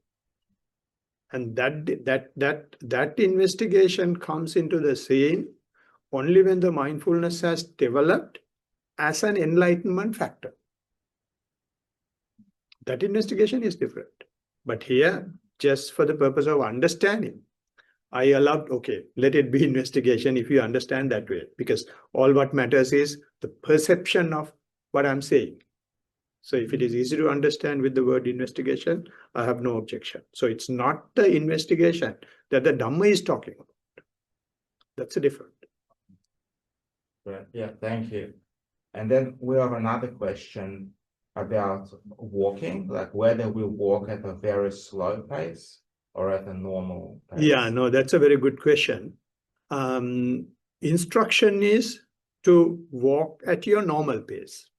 And that investigation comes into the scene only when the mindfulness has developed as an enlightenment factor. That investigation is different. But here, just for the purpose of understanding, I allowed, okay, let it be investigation if you understand that way, because all what matters is the perception of what I'm saying. So if it is easy to understand with the word investigation, I have no objection. So it's not the investigation that the Dhamma is talking about. That's a different. Yeah, thank you. And then we have another question about walking, like whether we walk at a very slow pace or at a normal pace. Yeah, no, that's a very good question. Instruction is to walk at your normal pace.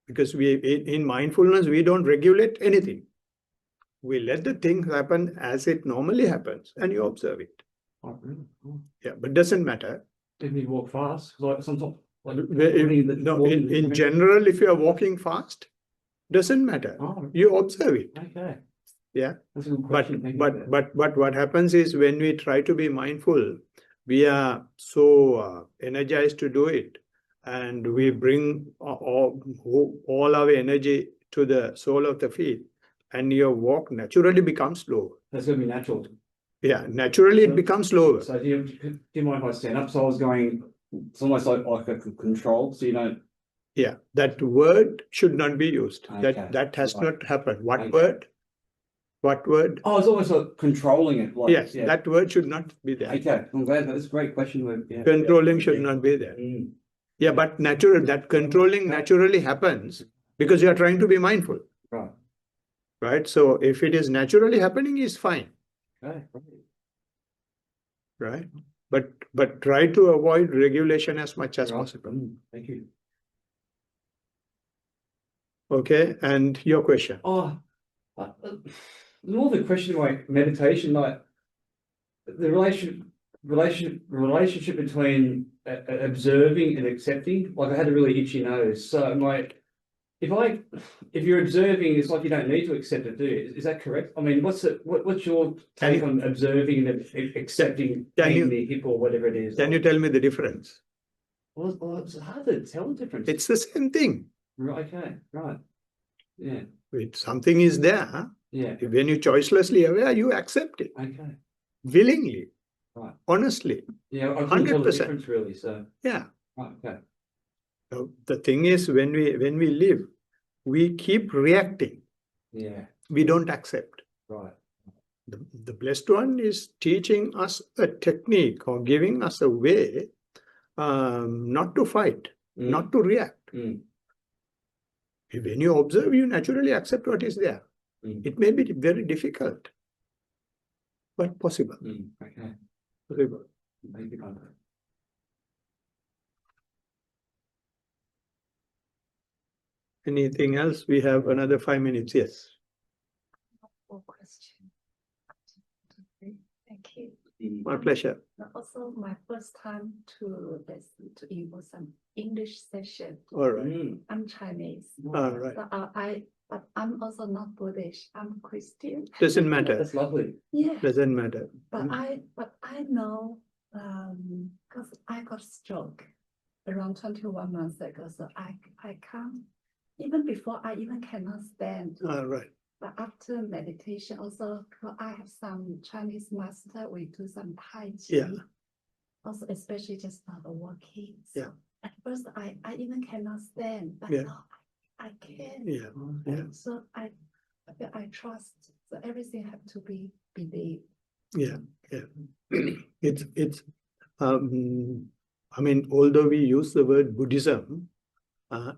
Because in mindfulness, we don't regulate anything. We let the things happen as it normally happens, and you observe it. Oh, really? Oh. Yeah, but doesn't matter. Didn't you walk fast? Like sometimes, like In general, if you are walking fast, doesn't matter. Oh, You observe it. okay. Yeah. That's a good But question. what happens is when we try to be mindful, we are so energized to do it, and we bring all our energy to the sole of the feet, and your walk naturally becomes slower. That's going to be natural. Yeah, naturally it becomes slower. So do you mind if I stand up? So I was going, it's almost like a control, so you don't. Yeah, that word should not be used. Okay. That has Right. not happened. What Okay. word? What word? Oh, it's almost like controlling it. Like, Yes, yeah. that word should not be there. Okay, I'm glad that's a great question. Yeah. Controlling should not be there. Mm. Yeah, but that controlling naturally happens because you are trying to be mindful. Right. Right? So if it is naturally happening, is fine. Okay. Right? But try to avoid regulation as much as Right. possible. Thank you. Okay, and your question. Oh, more of a question like meditation, like the relationship between observing and accepting. Like I had a really itchy nose, so I'm like, if you're observing, it's like you don't need to accept it, do you? Is that correct? I mean, what's your take on observing and accepting pain in the hip or whatever it is? Can you tell me the difference? Well, it's hard to tell the difference. It's the same thing. Right. Okay. Right. Yeah. If something is there, Yeah. when you choicelessly aware, you accept it Okay. willingly, Right. honestly. Yeah, I couldn't tell the 100%. difference really. So. Yeah. Right, okay. So the thing is, when we live, we keep reacting. Yeah. We don't accept. Right. The blessed one is teaching us a technique or giving us a way not to fight, not to react. When you observe, you naturally accept what is there. It may be very difficult, but possible. Okay. Possible. Thank you, Bhante. Anything else? We have another 5 minutes. Yes. One question. Thank you. My pleasure. Also, my first time to listen to you was an English session. All right. I'm Chinese. All right. So but I'm also not Buddhist. I'm Christian. Doesn't matter. That's lovely. Yeah. Doesn't matter. But I know because I got stroke. around 21 months ago. So I can't, even before I even cannot stand. Right. But after meditation, also I have some Chinese master, we do some Tai Chi. Yeah. Also, especially just for the walking. So Yeah. at first I even cannot stand, but Yeah. now I can. Yeah. Yeah. So I trust. So everything have to be believed. Yeah. Yeah. It's I mean, although we use the word Buddhism,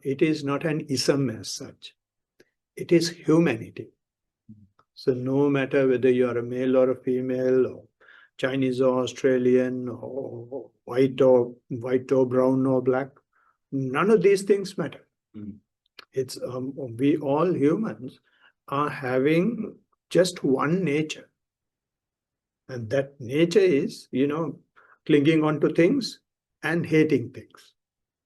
it is not an ism as such. It is humanity. So no matter whether you are a male or a female, or Chinese or Australian, or white or brown or black, none of these things matter. It's we all humans are having just one nature, and that nature is, clinging on to things and hating things.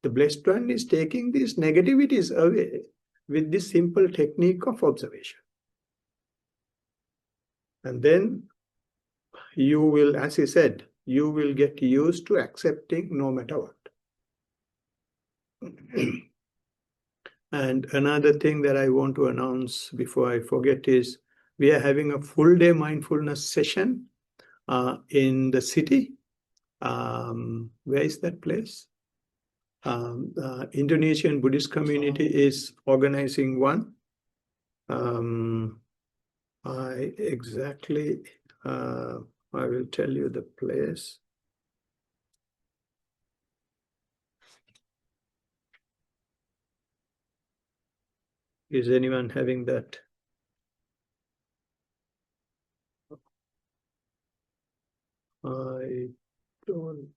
The Blessed One is taking these negativities away with this simple technique of observation. And then you will, as he said, you will get used to accepting no matter what. And another thing that I want to announce before I forget is we are having a full day mindfulness session in the city. Where is that place? Indonesian Buddhist community is organizing one. I will tell you the place. Is anyone having that? I don't.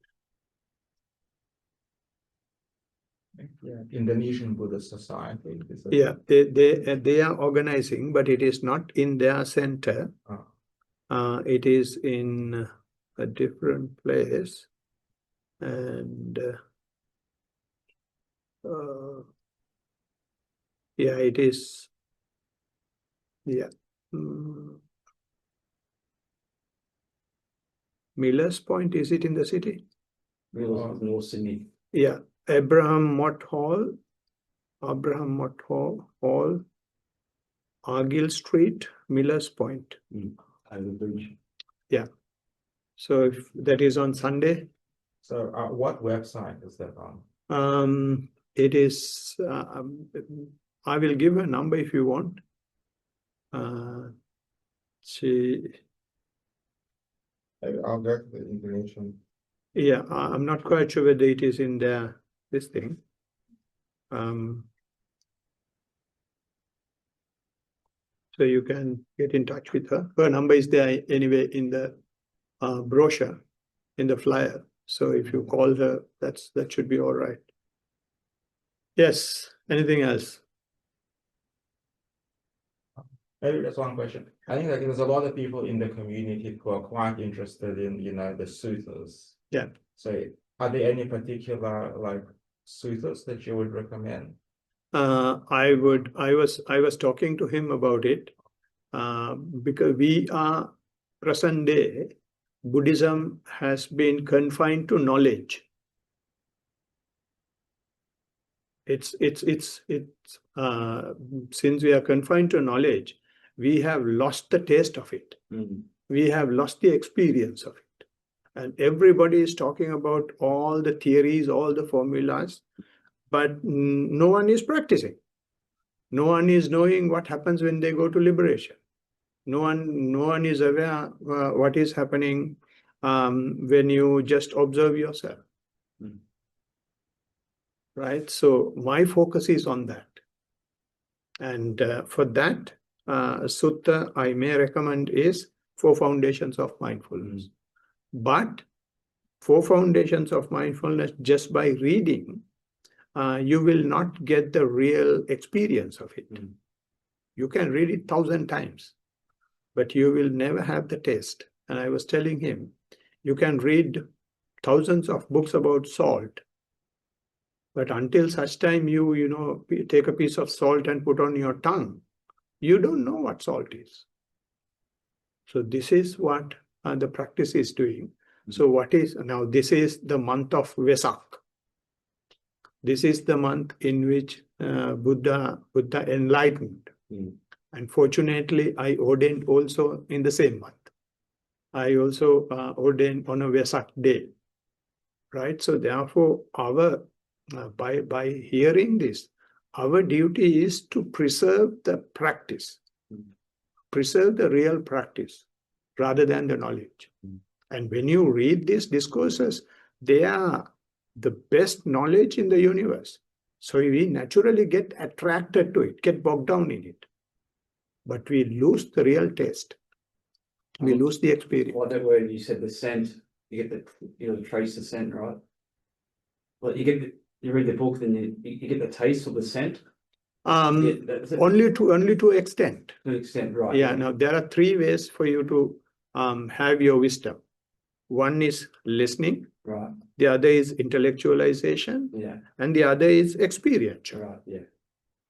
Yeah, Indonesian Buddhist Society. Yeah, they are organizing, but it is not in their center. It is in a different place, and yeah, it is. Yeah. Miller's Point, is it in the city? North Sydney. Yeah, Abraham Mott Hall, Argyll Street, Miller's Point. Over the bridge. Yeah. So if that is on Sunday. So what website is that on? It is, I will give a number if you want. I'll go to the Indonesian. Yeah, I'm not quite sure whether it is in this thing. So you can get in touch with her. Her number is there anyway in the brochure, in the flyer. So if you call her, that should be all right. Yes. Anything else? Maybe just one question. I think that there's a lot of people in the community who are quite interested in, the suttas. Yeah. So are there any particular suttas that you would recommend? I was talking to him about it because we are present day. Buddhism has been confined to knowledge. It's since we are confined to knowledge, we have lost the taste of it. We have lost the experience of it. And everybody is talking about all the theories, all the formulas, but no one is practicing. No one is knowing what happens when they go to liberation. No one is aware what is happening when you just observe yourself. Right? So my focus is on that. And for that, sutta I may recommend is 4 Foundations of Mindfulness. But 4 Foundations of Mindfulness, just by reading, you will not get the real experience of it. You can read it 1,000 times, but you will never have the taste. And I was telling him, you can read thousands of books about salt, but until such time you take a piece of salt and put on your tongue, you don't know what salt is. So this is what the practice is doing. So what is now? This is the month of Vesak. this is the month in which Buddha enlightened. And fortunately, I ordained also in the same month. I also ordained on a Vesak day, right? So therefore, our by hearing this, our duty is to preserve the practice, preserve the real practice, rather than the knowledge. And when you read these discourses, they are the best knowledge in the universe. So we naturally get attracted to it, get bogged down in it. But we lose the real taste. We lose the experience. Like that word you said, the scent, you get trace the scent, right? Well, you read the book, then you get the taste of the scent. Only to extent. To an extent, right? Yeah. Now there are three ways for you to have your wisdom. One is listening. Right. The other is intellectualization. Yeah. And the other is experiential. Right. Yeah.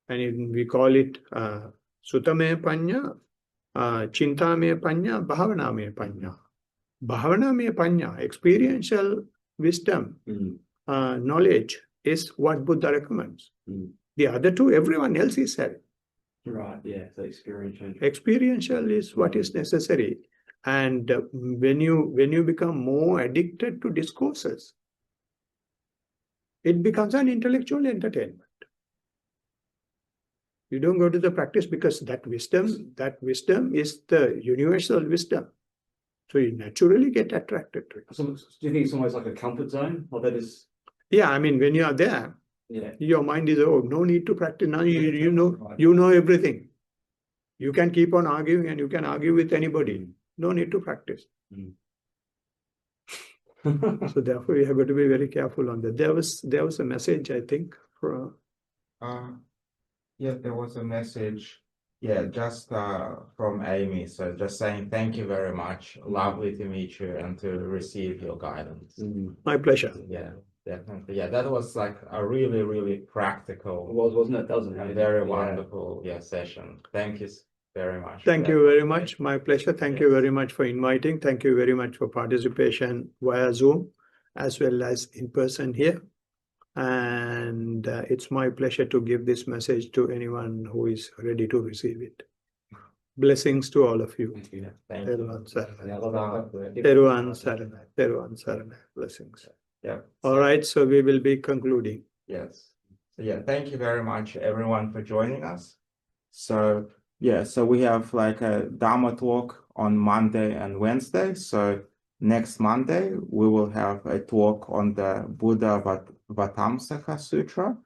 And we call it Sutame Panya, Chintame Panya, Bhavaname Panya. Bhavaname Panya, experiential wisdom, knowledge is what Buddha recommends. The other two, everyone else is having. Right, yeah, so experiential. Experiential is what is necessary. And when you become more addicted to discourses, it becomes an intellectual entertainment. You don't go to the practice because that wisdom is the universal wisdom. So you naturally get attracted to it. So, do you think it's almost like a comfort zone? Or that is... Yeah, I mean, when you are there, your mind is, oh, no need to practice. Now you know everything. You can keep on arguing and you can argue with anybody. No need to practice. So therefore, we have got to be very careful on that. There was a message, I think, for... Yeah, there was a message. Yeah, just from Amy. So just saying thank you very much. Lovely to meet you and to receive your guidance. My pleasure. Yeah, definitely. Yeah, that was like a really, really practical. It was, wasn't it? That was a very wonderful session. Thank you very much. Thank you very much. My pleasure. Thank you very much for inviting. Thank you very much for participation via Zoom as well as in person here. And it's my pleasure to give this message to anyone who is ready to receive it. Blessings to all of you. Thank you. Everyone Sarana. Yeah. Everyone Sarana. Everyone Sarana. Blessings. Yeah. All right. So we will be concluding. Yes. So yeah, thank you very much everyone for joining us. So yeah, so we have like a Dhamma talk on Monday and Wednesday. So next Monday, we will have a talk on the Buddha Vatamsaka Sutra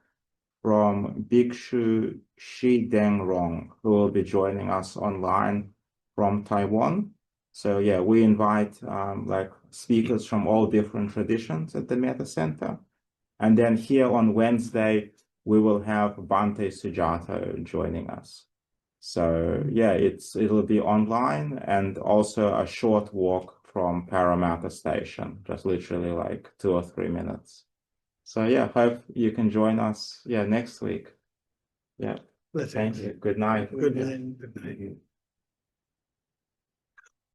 from Bhikshu Shi Deng Rong, who will be joining us online from Taiwan. So yeah, we invite like speakers from all different traditions at the Metta Center. And then here on Wednesday, we will have Bhante Sujato joining us. So yeah, it'll be online and also a short walk from Parramatta Station, just literally like 2 or 3 minutes. So yeah, hope you can join us next week. Yeah. Blessings. Thank you. Good night. Good night. Good night.